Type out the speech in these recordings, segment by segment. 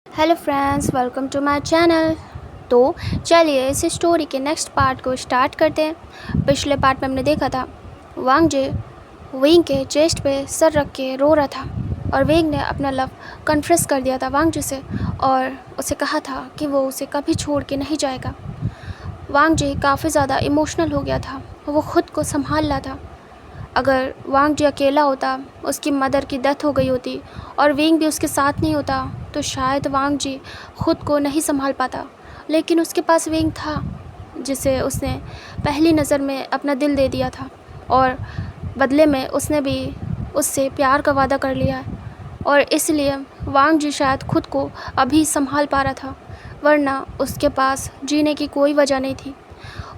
Hello friends, welcome to my channel. तो चलिए इस स्टोरी के नेक्स्ट पार्ट को स्टार्ट करते हैं। पिछले पार्ट में हमने देखा था वांग जे विंग के चेस्ट पे सर रख के रो रहा था और विंग ने अपना लव कन्फेस कर दिया था वांग जे से और उसे कहा था कि वो उसे कभी छोड़ के नहीं जाएगा। वांग जे काफ़ी ज़्यादा इमोशनल हो गया था, वो ख़ुद को संभाल रहा था। अगर वांग जी अकेला होता, उसकी मदर की डेथ हो गई होती और विंग भी उसके साथ नहीं होता तो शायद वांग जी खुद को नहीं संभाल पाता। लेकिन उसके पास विंग था जिसे उसने पहली नज़र में अपना दिल दे दिया था और बदले में उसने भी उससे प्यार का वादा कर लिया है और इसलिए वांग जी शायद खुद को अभी संभाल पा रहा था, वरना उसके पास जीने की कोई वजह नहीं थी।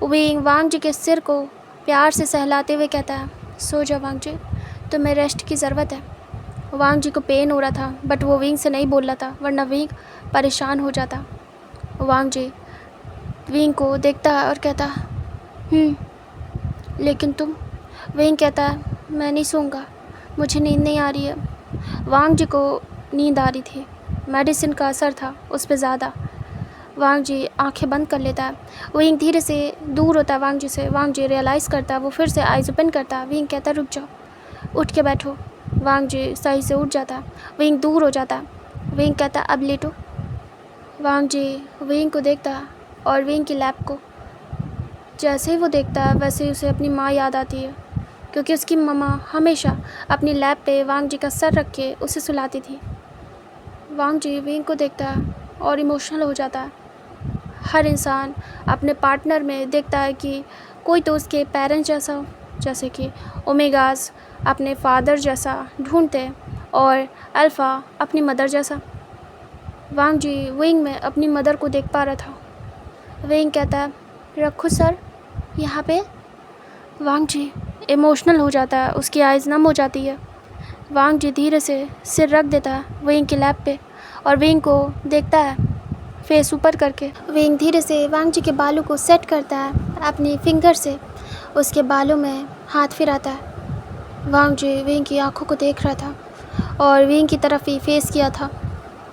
विंग वांग जी के सिर को प्यार से सहलाते हुए कहता है, सो जा वांग जी, तुम्हें रेस्ट की ज़रूरत है। वांग जी को पेन हो रहा था बट वो विंग से नहीं बोल रहा था, वरना विंग परेशान हो जाता। वांग जी विंग को देखता है और कहता लेकिन तुम। विंग कहता है, मैं नहीं सोऊंगा, मुझे नींद नहीं आ रही है। वांग जी को नींद आ रही थी, मेडिसिन का असर था उस पर ज़्यादा। वांग जी आंखें बंद कर लेता है। विंग धीरे से दूर होता है वांग जी से। वांग जी रियलाइज़ करता है, वो फिर से आइज़ ओपन करता है। विंग कहता है, रुक जाओ, उठ के बैठो। वांग जी सही से उठ जाता है। विंग दूर हो जाता है। विंग कहता है, अब लेटो। वांग जी विंग को देखता है और विंग की लैब को। जैसे ही वो देखता है वैसे ही उसे अपनी माँ याद आती है, क्योंकि उसकी मम्मा हमेशा अपनी लैब पे वांग जी का सर रख के उसे सुलाती थी। वांग जी विंग को देखता है और इमोशनल हो जाता है। हर इंसान अपने पार्टनर में देखता है कि कोई तो उसके पेरेंट्स जैसा हो, जैसे कि ओमेगास अपने फादर जैसा ढूंढते और अल्फ़ा अपनी मदर जैसा। वांग जी विंग में अपनी मदर को देख पा रहा था। विंग कहता है, रखो सर यहाँ पे। वांग जी इमोशनल हो जाता है, उसकी आइज़ नम हो जाती है। वांग जी धीरे से सिर रख देता है विंग की लैब पे और विंग को देखता है फेस ऊपर करके। विंग धीरे से वांग जी के बालों को सेट करता है अपनी फिंगर से, उसके बालों में हाथ फिराता है। वांग जी विंग की आंखों को देख रहा था और विंग की तरफ ही फेस किया था।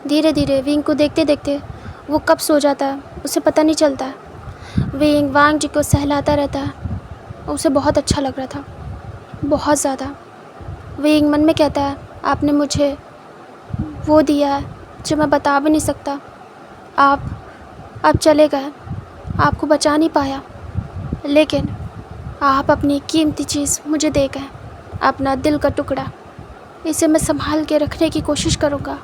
धीरे धीरे विंग को देखते देखते वो कब सो जाता है उसे पता नहीं चलता है। विंग वांग जी को सहलाता रहता है, उसे बहुत अच्छा लग रहा था, बहुत ज़्यादा। विंग मन में कहता है, आपने मुझे वो दिया है जो मैं बता भी नहीं सकता। आप चले गए, आपको बचा नहीं पाया, लेकिन आप अपनी कीमती चीज़ मुझे दे गए, अपना दिल का टुकड़ा। इसे मैं संभाल के रखने की कोशिश करूँगा,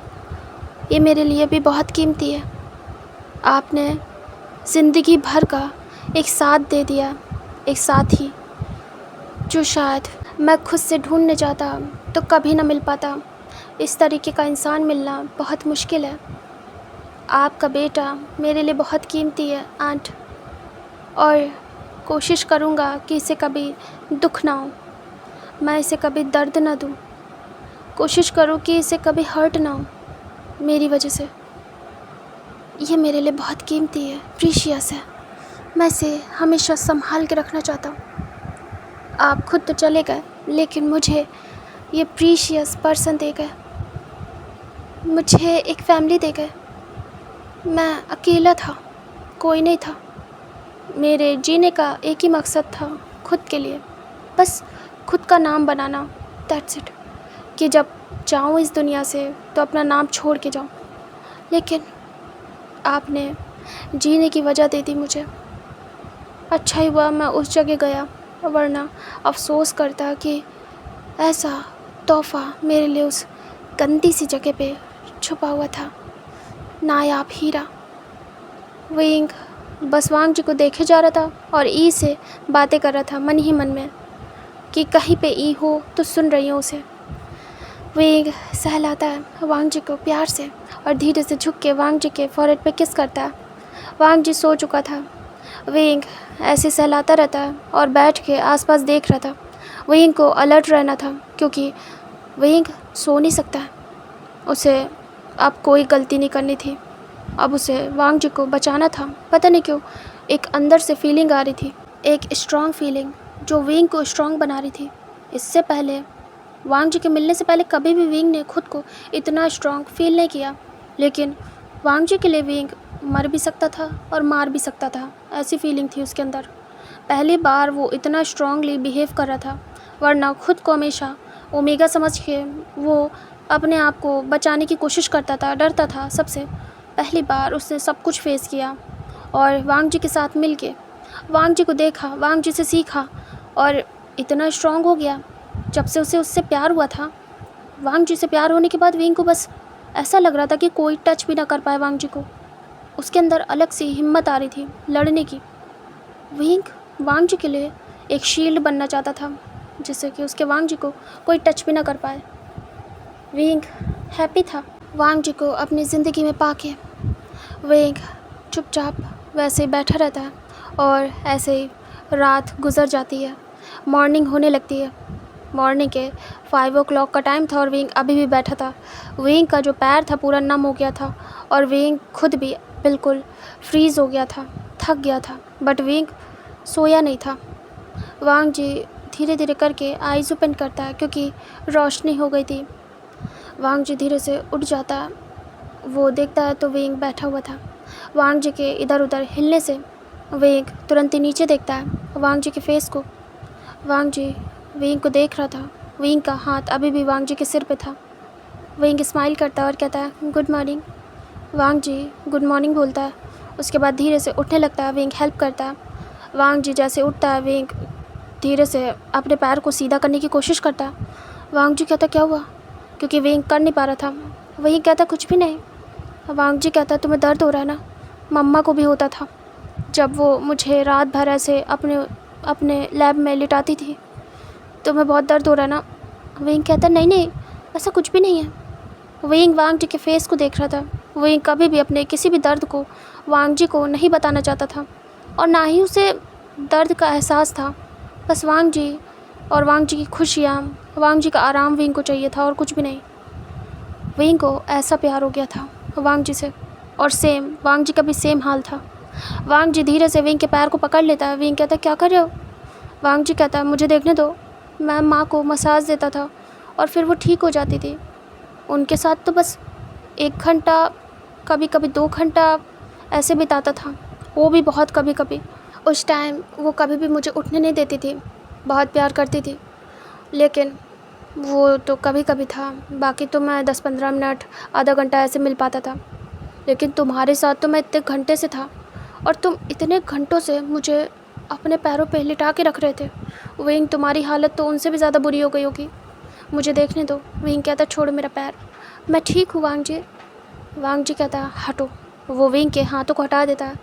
ये मेरे लिए भी बहुत कीमती है। आपने ज़िंदगी भर का एक साथ दे दिया, एक साथी जो शायद मैं खुद से ढूंढने जाता तो कभी ना मिल पाता। इस तरीके का इंसान मिलना बहुत मुश्किल है। आपका बेटा मेरे लिए बहुत कीमती है आंट, और कोशिश करूँगा कि इसे कभी दुख ना हो, मैं इसे कभी दर्द ना दूँ। कोशिश करूँ कि इसे कभी हर्ट ना हो मेरी वजह से। ये मेरे लिए बहुत कीमती है, प्रीशियस है, मैं इसे हमेशा संभाल के रखना चाहता हूँ। आप खुद तो चले गए, लेकिन मुझे ये प्रीशियस पर्सन दे गए, मुझे एक फैमिली दे गए। मैं अकेला था, कोई नहीं था। मेरे जीने का एक ही मकसद था, खुद के लिए, बस खुद का नाम बनाना, दैट्स इट। कि जब जाऊँ इस दुनिया से तो अपना नाम छोड़ के जाऊँ। लेकिन आपने जीने की वजह दे दी मुझे। अच्छा ही हुआ मैं उस जगह गया, वरना अफसोस करता कि ऐसा तोहफ़ा मेरे लिए उस गंदी सी जगह पे छुपा हुआ था, नायाब हीरा। विंग बस वांग जी को देखे जा रहा था और ई से बातें कर रहा था मन ही मन में कि कहीं पे ई हो तो सुन रही हूँ उसे। विंग सहलाता है वांग जी को प्यार से और धीरे से झुक के वांग जी के फॉरहेड पे किस करता है। वांग जी सो चुका था। विंग ऐसे सहलाता रहता है और बैठ के आसपास देख रहा था। विंग को अलर्ट रहना था, क्योंकि विंग सो नहीं सकता है, उसे अब कोई गलती नहीं करनी थी। अब उसे वांग जी को बचाना था। पता नहीं क्यों एक अंदर से फीलिंग आ रही थी, एक स्ट्रॉन्ग फीलिंग जो विंग को स्ट्रॉन्ग बना रही थी। इससे पहले वांग जी के मिलने से पहले कभी भी विंग ने खुद को इतना स्ट्रॉन्ग फील नहीं किया, लेकिन वांग जी के लिए विंग मर भी सकता था और मार भी सकता था, ऐसी फीलिंग थी उसके अंदर। पहली बार वो इतना स्ट्रांगली बिहेव कर रहा था, वरना खुद को हमेशा ओमेगा समझ के वो अपने आप को बचाने की कोशिश करता था, डरता था सबसे। पहली बार उसने सब कुछ फेस किया और वांग जी के साथ मिल के वांग जी को देखा, वांग जी से सीखा और इतना स्ट्रांग हो गया। जब से उसे उससे प्यार हुआ था, वांग जी से प्यार होने के बाद विंग को बस ऐसा लग रहा था कि कोई टच भी ना कर पाए वांग जी को। उसके अंदर अलग सी हिम्मत आ रही थी लड़ने की। विंग वांग जी के लिए एक शील्ड बनना चाहता था, जिससे कि उसके वांग जी को कोई टच भी ना कर पाए। विंग हैप्पी था वांग जी को अपनी ज़िंदगी में पाके। विंग चुपचाप वैसे ही बैठा रहता है और ऐसे ही रात गुजर जाती है, मॉर्निंग होने लगती है। मॉर्निंग के 5 o'clock का टाइम था और विंग अभी भी बैठा था। विंग का जो पैर था पूरा नम हो गया था और विंग खुद भी बिल्कुल फ्रीज़ हो गया था, थक गया था, बट विंग सोया नहीं था। वांग जी धीरे धीरे करके आइज़ ओपन करता है क्योंकि रोशनी हो गई थी। वांग जी धीरे से उठ जाता है, वो देखता है तो विंग बैठा हुआ था। वांग जी के इधर उधर हिलने से विंग तुरंत ही नीचे देखता है वांग जी के फेस को। वांग जी विंग को देख रहा था। विंग का हाथ अभी भी वांग जी के सिर पे था। विंग स्माइल करता है और कहता है गुड मॉर्निंग। वांग जी गुड मॉर्निंग बोलता है। उसके बाद धीरे से उठने लगता है। विंग हेल्प करता है। वांग जी जैसे उठता है, विंग धीरे से अपने पैर को सीधा करने की कोशिश करता है। वांग जी कहता क्या हुआ, क्योंकि विंग कर नहीं पा रहा था। वही कहता कुछ भी नहीं। वांग जी कहता तुम्हें दर्द हो रहा है ना, मम्मा को भी होता था जब वो मुझे रात भर ऐसे अपने लैब में लिटाती थी, तुम्हें बहुत दर्द हो रहा है ना। विंग कहता नहीं नहीं, ऐसा कुछ भी नहीं है। विंग वांग जी के फेस को देख रहा था। विंग कभी भी अपने किसी भी दर्द को वांग जी को नहीं बताना चाहता था और ना ही उसे दर्द का एहसास था। बस वांग जी और वांग जी की खुशियाँ, वांग जी का आराम विंग को चाहिए था और कुछ भी नहीं। विंग को ऐसा प्यार हो गया था वांग जी से, और सेम वांग जी का भी सेम हाल था। वांग जी धीरे से विंग के पैर को पकड़ लेता है। विंग कहता क्या कर रहे हो। वांग जी कहता मुझे देखने दो, मैं माँ को मसाज देता था और फिर वो ठीक हो जाती थी। उनके साथ तो बस 1 घंटा, कभी कभी 2 घंटा ऐसे बिताता था, वो भी बहुत कभी कभी। उस टाइम वो कभी भी मुझे उठने नहीं देती थी, बहुत प्यार करती थी, लेकिन वो तो कभी कभी था। बाकी तो मैं 10-15 मिनट, आधा घंटा ऐसे मिल पाता था। लेकिन तुम्हारे साथ तो मैं इतने घंटे से था और तुम इतने घंटों से मुझे अपने पैरों पे लिटा के रख रहे थे। विंग तुम्हारी हालत तो उनसे भी ज़्यादा बुरी हो गई होगी, मुझे देखने दो। विंग कहता छोड़ो मेरा पैर, मैं ठीक हूँ वांग जी। वांग जी कहता हटो। वो विंग के हाथों को हटा देता है।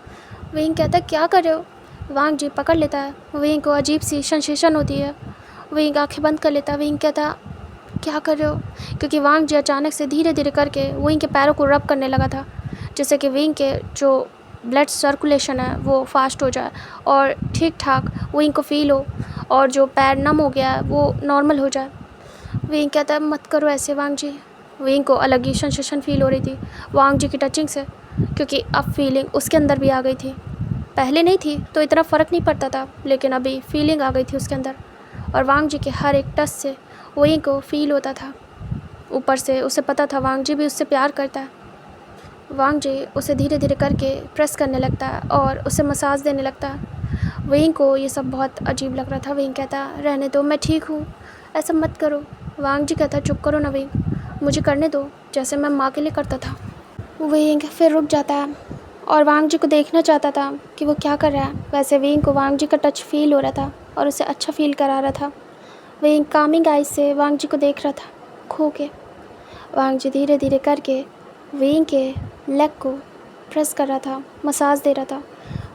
विंग कहता क्या कर रहे हो। वांग जी पकड़ लेता है। विंग को अजीब सी सेंसेशन होती है। विंग आंखें बंद कर लेता है। विंग कहता क्या कर रहे हो, क्योंकि वांग जी अचानक से धीरे धीरे करके विंग के पैरों को रब करने लगा था, जिससे कि विंग के जो ब्लड सर्कुलेशन है वो फास्ट हो जाए और ठीक ठाक विंग को फील हो, और जो पैर नम हो गया है वो नॉर्मल हो जाए। विंग कहता है मत करो ऐसे वांग जी। विंग को अलग ही सेंसेशन फील हो रही थी वांग जी की टचिंग से, क्योंकि अब फीलिंग उसके अंदर भी आ गई थी। पहले नहीं थी तो इतना फ़र्क नहीं पड़ता था, लेकिन अभी फीलिंग आ गई थी उसके अंदर, और वांग जी के हर एक टच से विंग को फील होता था। ऊपर से उसे पता था वांग जी भी उससे प्यार करता है। वांग जी उसे धीरे धीरे करके प्रेस करने लगता है और उसे मसाज देने लगता है। विंग को ये सब बहुत अजीब लग रहा था। विंग कहता रहने दो, मैं ठीक हूँ, ऐसा मत करो। वांग जी कहता चुप करो ना विंग, मुझे करने दो जैसे मैं माँ के लिए करता था। विंग फिर रुक जाता है और वांग जी को देखना चाहता था कि वो क्या कर रहा है। वैसे विंग को वांग जी का टच फील हो रहा था और उसे अच्छा फील करा रहा था। विंग कामिंग आइज से वांग जी को देख रहा था खो के। वांग जी धीरे धीरे करके विंग के लेग को प्रेस कर रहा था, मसाज दे रहा था।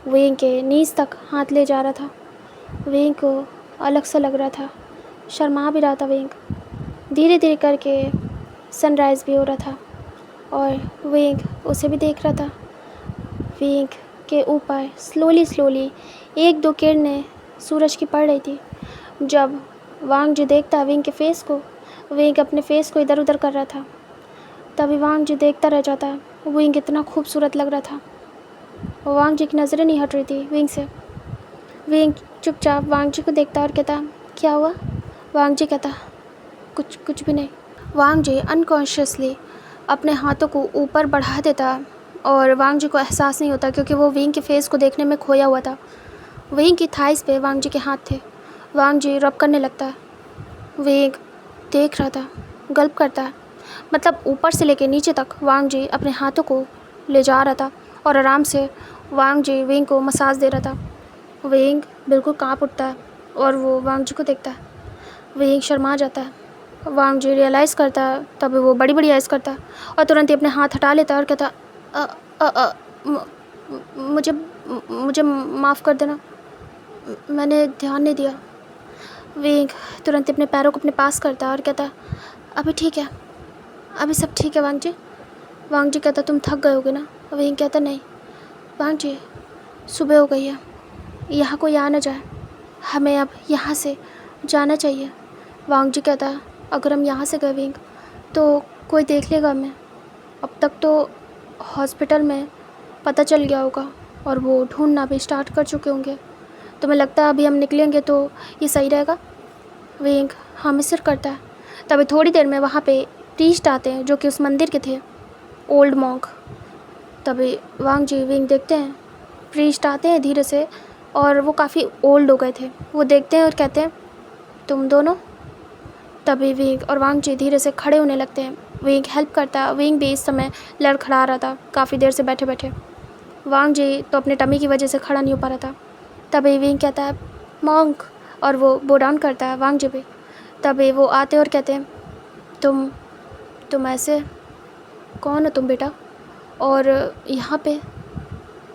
विंग के नीज़ तक हाथ ले जा रहा था। विंग को अलग सा लग रहा था, शर्मा भी रहा था विंग। धीरे धीरे करके सनराइज़ भी हो रहा था और विंग उसे भी देख रहा था। विंग के ऊपर स्लोली 1-2 किरणें सूरज की पड़ रही थी। जब वांग जी देखता विंग के फेस को, विंग अपने फेस को इधर उधर कर रहा था, तभी वांग जी देखता रह जाता है। विंग इतना खूबसूरत लग रहा था, वांग जी की नज़रें नहीं हट रही थी विंग से। विंग चुपचाप वांग जी को देखता और कहता क्या हुआ। वांग जी कहता कुछ भी नहीं। वांग जी अनकॉन्शियसली अपने हाथों को ऊपर बढ़ा देता और वांग जी को एहसास नहीं होता क्योंकि वो विंग के फेस को देखने में खोया हुआ था। विंग की थाइस पे वांग जी के हाथ थे। वांग जी रब करने लगता है। विंग देख रहा था, गल्प करता है। मतलब ऊपर से लेके नीचे तक वांग जी अपने हाथों को ले जा रहा था और आराम से वांग जी विंग को मसाज दे रहा था। विंग बिल्कुल काँप उठता है और वो वांग जी को देखता है। विंग शर्मा जाता है। वांग जी रियलाइज़ करता है, तभी वो बड़ी बड़ी आइज़ करता है और तुरंत ही अपने हाथ हटा लेता है और कहता है मुझे मुझे माफ़ कर देना, मैंने ध्यान नहीं दिया। विंग तुरंत अपने पैरों को अपने पास करता है और कहता है अभी ठीक है, अभी सब ठीक है वांग जी। वांग जी कहता तुम थक गए होगे ना। विंग कहता नहीं वांग जी, सुबह हो गई है, यहाँ कोई आ ना जाए, हमें अब यहाँ से जाना चाहिए। वांग जी कहता है अगर हम यहाँ से गए विंग तो कोई देख लेगा हमें। अब तक तो हॉस्पिटल में पता चल गया होगा और वो ढूंढना भी स्टार्ट कर चुके होंगे। तुम्हें लगता है अभी हम निकलेंगे तो ये सही रहेगा? विंग हाँ सिर करता है। तभी थोड़ी देर में वहाँ पे प्रीस्ट आते हैं जो कि उस मंदिर के थे, ओल्ड मॉन्क। तभी वांग जी विंग देखते हैं, प्रीस्ट आते हैं धीरे से और वो काफ़ी ओल्ड हो गए थे। वो देखते हैं और कहते हैं तुम दोनों। तभी विंग और वांग जी धीरे से खड़े होने लगते हैं। विंग हेल्प करता है। विंग भी इस समय लड़खड़ा रहा था काफ़ी देर से बैठे बैठे। वांग जी तो अपने टमी की वजह से खड़ा नहीं हो पा रहा था। तभी विंग कहता है मॉन्क और वो बो डाउन करता है वांग जी पे। तभी वो आते और कहते हैं तुम ऐसे कौन हो तुम बेटा, और यहाँ पे?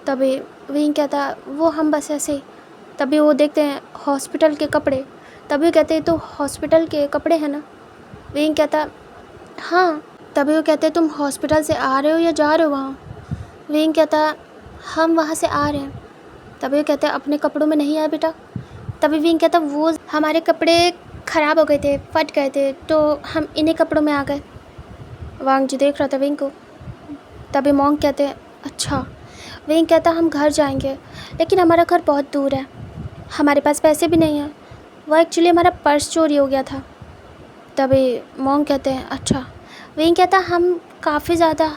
तभी विंग कहता है वो हम बस ऐसे ही। तभी वो देखते हैं हॉस्पिटल के कपड़े। तभी वो कहते हैं तो हॉस्पिटल के कपड़े हैं ना? विंग कहता हाँ। तभी वो कहते हैं तुम हॉस्पिटल से आ रहे हो या जा रहे हो वहाँ? विंग कहता हम वहाँ से आ रहे हैं। तभी वो कहते हैं अपने कपड़ों में नहीं आया बेटा। तभी विंग कहता वो हमारे कपड़े ख़राब हो गए थे, फट गए थे, तो हम इन्हीं कपड़ों में आ गए। वांग जी देख रहा था विंग को। तभी मॉन्क कहते हैं अच्छा। विंग कहता हम घर जाएंगे लेकिन हमारा घर बहुत दूर है, हमारे पास पैसे भी नहीं हैं, वो एक्चुअली हमारा पर्स चोरी हो गया था। तभी मॉन्क कहते हैं अच्छा। विंग कहता हम काफ़ी ज़्यादा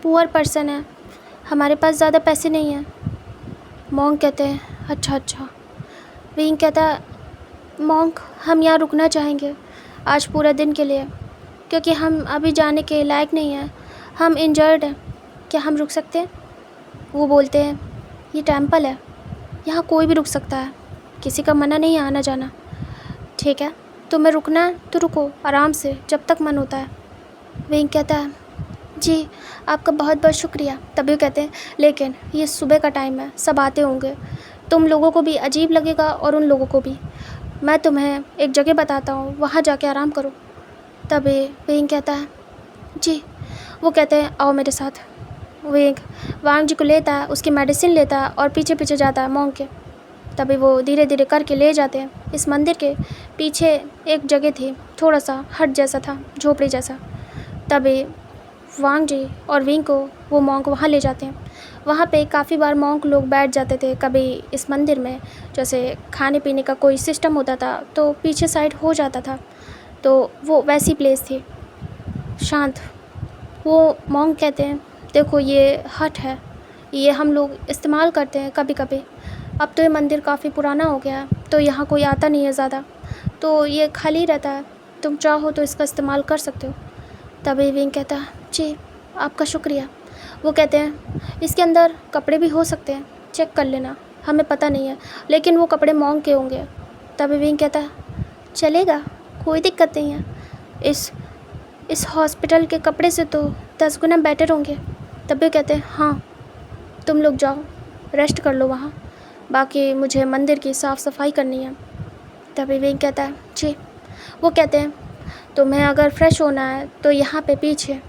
पुअर पर्सन है, हमारे पास ज़्यादा पैसे नहीं हैं। मॉन्क कहते हैं अच्छा। विंग कहता मॉन्क हम यहाँ रुकना चाहेंगे आज पूरा दिन के लिए क्योंकि हम अभी जाने के लायक नहीं हैं, हम इंजर्ड हैं, क्या हम रुक सकते हैं? वो बोलते हैं ये टेंपल है, यहाँ कोई भी रुक सकता है, किसी का मना नहीं है आना जाना। ठीक है, तुम्हें रुकना है तो रुको आराम से जब तक मन होता है। विंग कहता है जी आपका बहुत बहुत शुक्रिया। तभी वो कहते हैं लेकिन ये सुबह का टाइम है, सब आते होंगे, तुम लोगों को भी अजीब लगेगा और उन लोगों को भी। मैं तुम्हें एक जगह बताता हूँ, वहाँ जाके आराम करो। तभी विंग कहता है जी। वो कहते हैं आओ मेरे साथ। विंग वांग जी को लेता है, उसकी मेडिसिन लेता है और पीछे पीछे जाता है मॉन्क के। तभी वो धीरे धीरे करके ले जाते हैं। इस मंदिर के पीछे एक जगह थी, थोड़ा सा हट जैसा था, झोपड़ी जैसा। तभी वांग जी और विंग को वो मॉन्क वहाँ ले जाते हैं। वहाँ पे काफ़ी बार मॉन्क लोग बैठ जाते थे। कभी इस मंदिर में जैसे खाने पीने का कोई सिस्टम होता था तो पीछे साइड हो जाता था, तो वो वैसी प्लेस थी शांत। वो मॉन्क कहते हैं देखो ये हट है, ये हम लोग इस्तेमाल करते हैं कभी कभी, अब तो ये मंदिर काफ़ी पुराना हो गया है तो यहाँ कोई आता नहीं है ज़्यादा, तो ये खाली रहता है, तुम चाहो तो इसका इस्तेमाल कर सकते हो। तभी विंग कहता है जी आपका शुक्रिया। वो कहते हैं इसके अंदर कपड़े भी हो सकते हैं, चेक कर लेना, हमें पता नहीं है, लेकिन वो कपड़े मॉन्क के होंगे। तभी विंग कहता है चलेगा, कोई दिक्कत नहीं है, इस हॉस्पिटल के कपड़े से तो 10 गुना बेटर होंगे। तभी कहते हैं हाँ तुम लोग जाओ रेस्ट कर लो वहाँ, बाकी मुझे मंदिर की साफ़ सफाई करनी है। तभी विंग कहता है जी। वो कहते हैं तुम्हें अगर फ्रेश होना है तो यहाँ पे पीछे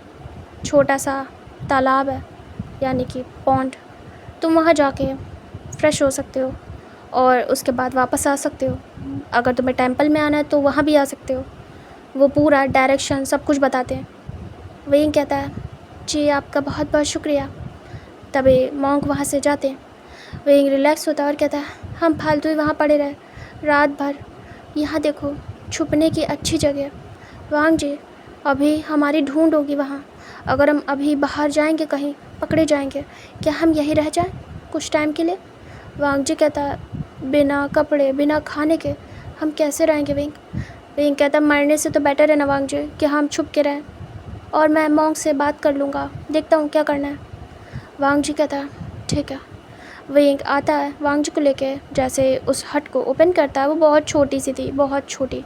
छोटा सा तालाब है, यानी कि पॉन्ड, तुम वहाँ जाके फ्रेश हो सकते हो और उसके बाद वापस आ सकते हो। अगर तुम्हें टेंपल में आना है तो वहाँ भी आ सकते हो, वो पूरा डायरेक्शन सब कुछ बताते हैं। विंग कहता है जी आपका बहुत बहुत शुक्रिया। तभी मॉन्क वहाँ से जाते हैं। विंग रिलैक्स होता है और कहता है हम फालतू ही वहाँ पड़े रहे रात भर, यहाँ देखो छुपने की अच्छी जगह। वांग जी अभी हमारी ढूंढ होगी वहाँ, अगर हम अभी बाहर जाएंगे कहीं पकड़े जाएंगे, क्या हम यहीं रह जाएं कुछ टाइम के लिए? वांग जी कहता, बिना कपड़े बिना खाने के हम कैसे रहेंगे विंग? विंग कहता, मरने से तो बेटर है ना वांग जी कि हम छुप के रहें, और मैं मॉन्ग से बात कर लूँगा, देखता हूँ क्या करना है। वांग जी कहता है ठीक है। विंग आता है वांग जी को लेके, जैसे उस हट को ओपन करता है, वो बहुत छोटी सी थी, बहुत छोटी,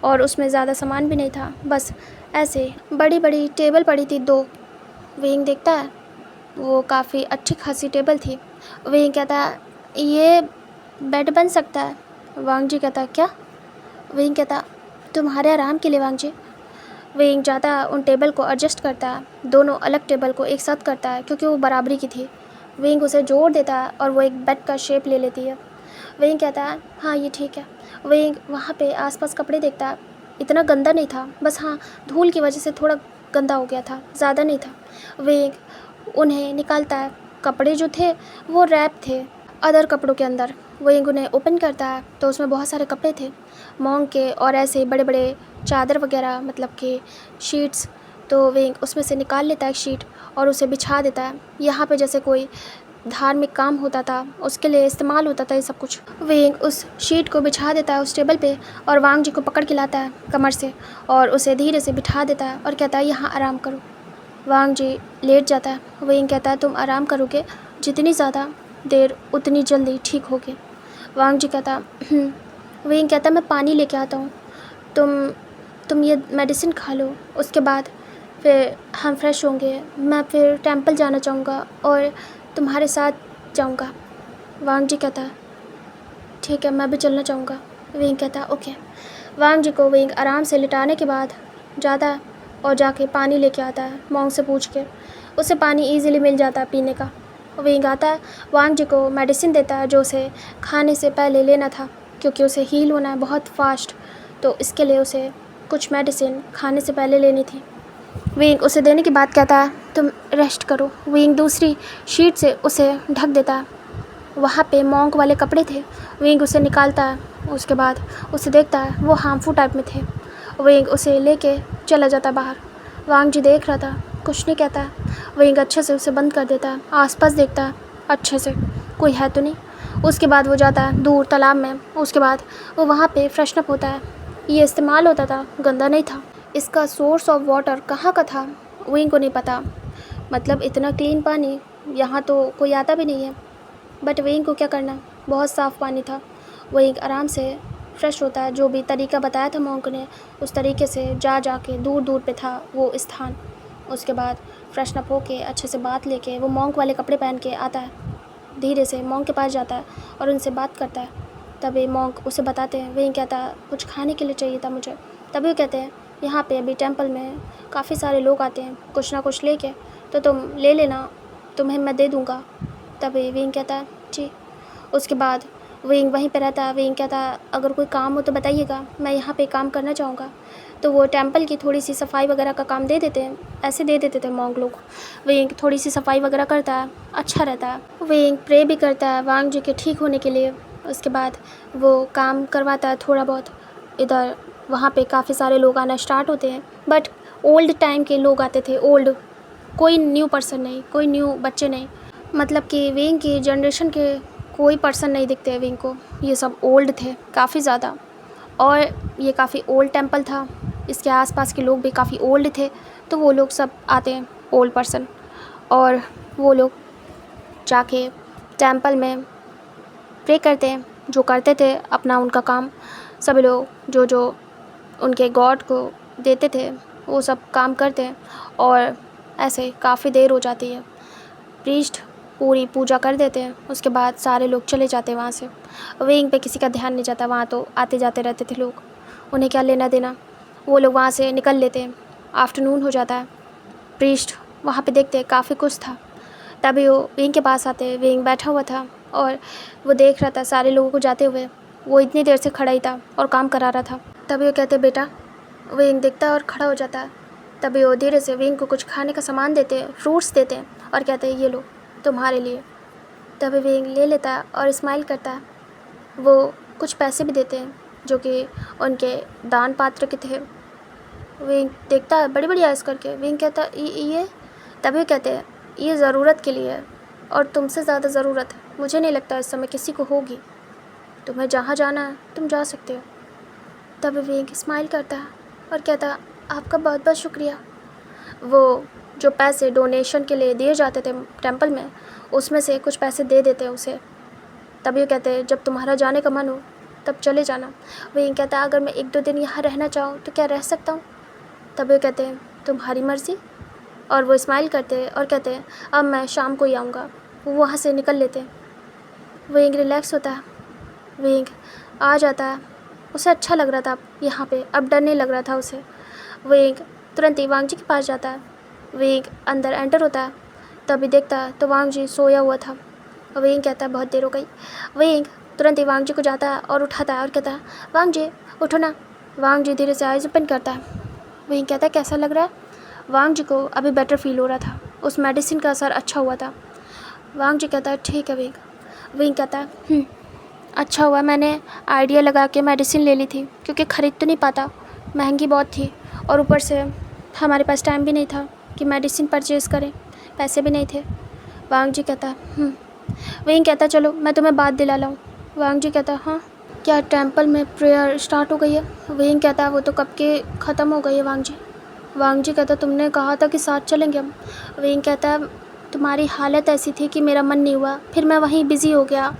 और उसमें ज़्यादा सामान भी नहीं था, बस ऐसे बड़ी बड़ी टेबल पड़ी थी 2। विंग देखता है वो काफ़ी अच्छी खासी टेबल थी। विंग कहता है ये बेड बन सकता है? वांग जी कहता क्या? विंग कहता तुम्हारे आराम के लिए वांग जी। विंग जाता है उन टेबल को एडजस्ट करता है, दोनों अलग टेबल को एक साथ करता है क्योंकि वो बराबरी की थी। विंग उसे जोड़ देता है और वो एक बेड का शेप ले लेती है। विंग कहता है हाँ ये ठीक है। विंग वहाँ पे आसपास कपड़े देखता है, इतना गंदा नहीं था, बस हाँ धूल की वजह से थोड़ा गंदा हो गया था, ज़्यादा नहीं था। विंग उन्हें निकालता है, कपड़े जो थे वो रैप थे अदर कपड़ों के अंदर। विंग उन्हें ओपन करता है तो उसमें बहुत सारे कपड़े थे मॉन्ग के, और ऐसे बड़े बड़े चादर वगैरह, मतलब कि शीट्स। तो विंग उसमें से निकाल लेता है एक शीट और उसे बिछा देता है। यहाँ पे जैसे कोई धार्मिक काम होता था उसके लिए इस्तेमाल होता था ये सब कुछ। विंग उस शीट को बिछा देता है उस टेबल पे, और वांग जी को पकड़ के लाता है कमर से और उसे धीरे से बिठा देता है और कहता है यहाँ आराम करो। वांग जी लेट जाता है। विंग कहता है तुम आराम करोगे जितनी ज़्यादा देर उतनी जल्दी ठीक होगे। वांग जी कहता विंग कहता मैं पानी लेके आता हूँ, तुम ये मेडिसिन खा लो, उसके बाद फिर हम फ्रेश होंगे। मैं फिर टेंपल जाना चाहूँगा और तुम्हारे साथ जाऊँगा। वांग जी कहता ठीक है मैं भी चलना चाहूँगा। विंग कहता ओके। वांग जी को विंग आराम से लिटाने के बाद जाता है और जाके पानी लेके आता है मॉन्ग से पूछ के। उसे पानी इजीली मिल जाता है पीने का। विंग आता है वांग जी को मेडिसिन देता है जो उसे खाने से पहले लेना था, क्योंकि उसे हील होना है बहुत फास्ट, तो इसके लिए उसे कुछ मेडिसिन खाने से पहले लेनी थी। विंग उसे देने के बाद कहता है तुम रेस्ट करो। विंग दूसरी शीट से उसे ढक देता है। वहाँ पे मॉन्क वाले कपड़े थे। विंग उसे निकालता है, उसके बाद उसे देखता है वो हार्मफुल टाइप में थे। विंग उसे लेके चला जाता है बाहर। वांग जी देख रहा था, कुछ नहीं कहता है। विंग अच्छे से उसे बंद कर देता है, आसपास देखता है अच्छे से कोई है तो नहीं। उसके बाद वो जाता है दूर तालाब में। उसके बाद वो वहाँ पे फ्रेशनअप होता है। ये इस्तेमाल होता था, गंदा नहीं था। इसका सोर्स ऑफ वाटर कहाँ का था विंग को नहीं पता, मतलब इतना क्लीन पानी यहाँ तो कोई आता भी नहीं है, बट विंग को क्या करना, बहुत साफ़ पानी था। विंग आराम से फ्रेश होता है, जो भी तरीका बताया था मॉन्क ने उस तरीके से जा के दूर दूर पे था वो स्थान। उसके बाद फ्रेशनअप होके अच्छे से बात लेके वो मॉन्क वाले कपड़े पहन के आता है, धीरे से मॉन्क के पास जाता है और उनसे बात करता है। तभी मॉन्क उसे बताते हैं। विंग कहता है कुछ खाने के लिए चाहिए था मुझे। तभी वो कहते हैं यहाँ पे अभी टेंपल में काफ़ी सारे लोग आते हैं कुछ ना कुछ लेके, तो तुम ले लेना, तुम्हें मैं दे दूँगा। तभी विंग कहता है जी। उसके बाद विंग वहीं पे रहता है। विंग कहता है अगर कोई काम हो तो बताइएगा, मैं यहाँ पे काम करना चाहूँगा। तो वो टेंपल की थोड़ी सी सफाई वगैरह का काम दे देते हैं, ऐसे दे देते थे मॉन्क लोग। विंग थोड़ी सी सफाई वगैरह करता है, अच्छा रहता है। विंग प्रे भी करता है वांग जी के ठीक होने के लिए। उसके बाद वो काम करवाता है थोड़ा बहुत इधर। वहाँ पे काफ़ी सारे लोग आना स्टार्ट होते हैं, बट ओल्ड टाइम के लोग आते थे, ओल्ड, कोई न्यू पर्सन नहीं, कोई न्यू बच्चे नहीं, मतलब कि विंग की जनरेशन के कोई पर्सन नहीं दिखते विंग को। ये सब ओल्ड थे काफ़ी ज़्यादा, और ये काफ़ी ओल्ड टेंपल था, इसके आसपास के लोग भी काफ़ी ओल्ड थे, तो वो लोग सब आते हैं ओल्ड पर्सन, और वो लोग जाके टेंपल में प्रे करते हैं, जो करते थे अपना उनका काम। सभी लोग जो जो उनके गॉड को देते थे वो सब काम करते हैं, और ऐसे काफ़ी देर हो जाती है। प्रीस्ट पूरी पूजा कर देते हैं, उसके बाद सारे लोग चले जाते हैं वहाँ से। विंग पे किसी का ध्यान नहीं जाता, वहाँ तो आते जाते रहते थे लोग, उन्हें क्या लेना देना। वो लोग वहाँ से निकल लेते हैं। आफ्टरनून हो जाता है। प्रीस्ट वहाँ पे देखते हैं काफ़ी कुछ था। तभी वो विंग के पास आते हैं। विंग बैठा हुआ था और वो देख रहा था सारे लोगों को जाते हुए। वो इतनी देर से खड़ा ही था और काम करा रहा था। तभी वो कहते बेटा। विंग दिखता है और खड़ा हो जाता है। तभी वो धीरे से विंग को कुछ खाने का सामान देते हैं, फ्रूट्स देते हैं, और कहते हैं ये लो तुम्हारे लिए। तभी विंग ले लेता है और स्माइल करता है। वो कुछ पैसे भी देते हैं जो कि उनके दान पात्र के थे। विंग देखता है बड़ी बड़ी आइज़ करके। विंग कहता है ये, तभी कहते हैं ये ज़रूरत के लिए है और तुमसे ज़्यादा ज़रूरत है। मुझे नहीं लगता इस समय किसी को होगी। तुम्हें जहाँ जाना है तुम जा सकते हो। तभी विंग स्माइल करता है और कहता है आपका बहुत बहुत शुक्रिया। वो जो पैसे डोनेशन के लिए दिए जाते थे टेंपल में, उसमें से कुछ पैसे दे देते हैं उसे। तभी वो कहते हैं जब तुम्हारा जाने का मन हो तब चले जाना। विंग कहता है अगर मैं 1-2 दिन यहाँ रहना चाहूँ तो क्या रह सकता हूँ? तभी वो कहते हैं तुम्हारी मर्ज़ी। और वो स्माइल करते हैं और कहते हैं अब मैं शाम को ही आऊँगा। वो वहाँ से निकल लेते हैं। विंग रिलैक्स होता है। विंग आ जाता है। उसे अच्छा लग रहा था यहाँ पे, अब डर नहीं लग रहा था उसे। विंग तुरंत ही वांग जी के पास जाता है। विंग अंदर एंटर होता है। तभी देखता है तो वांग जी सोया हुआ था। विंग कहता है बहुत देर हो गई। विंग तुरंत ही वांग जी को जाता है और उठाता है और कहता है वांग जी उठो ना। वांग जी धीरे से आइज़ ओपन करता है। विंग कहता है कैसा लग रहा है? वांग जी को अभी बेटर फील हो रहा था, उस मेडिसिन का असर अच्छा हुआ था। वांग जी कहता है ठीक है विंग। विंग कहता है अच्छा हुआ मैंने आइडिया लगा के मेडिसिन ले ली थी, क्योंकि ख़रीद तो नहीं पाता, महंगी बहुत थी और ऊपर से हमारे पास टाइम भी नहीं था कि मेडिसिन परचेज़ करें, पैसे भी नहीं थे। वांग जी कहता है विंग कहता है चलो मैं तुम्हें बात दिला लाऊं। वांग जी कहता है हाँ। क्या टेंपल में प्रेयर स्टार्ट हो गई है? विंग कहता है वो तो कब के ख़त्म हो गई है वांग जी। वांग जी कहता तुमने कहा था कि साथ चलेंगे हम। विंग कहता है तुम्हारी हालत ऐसी थी कि मेरा मन नहीं हुआ, फिर मैं वहीं बिज़ी हो गया,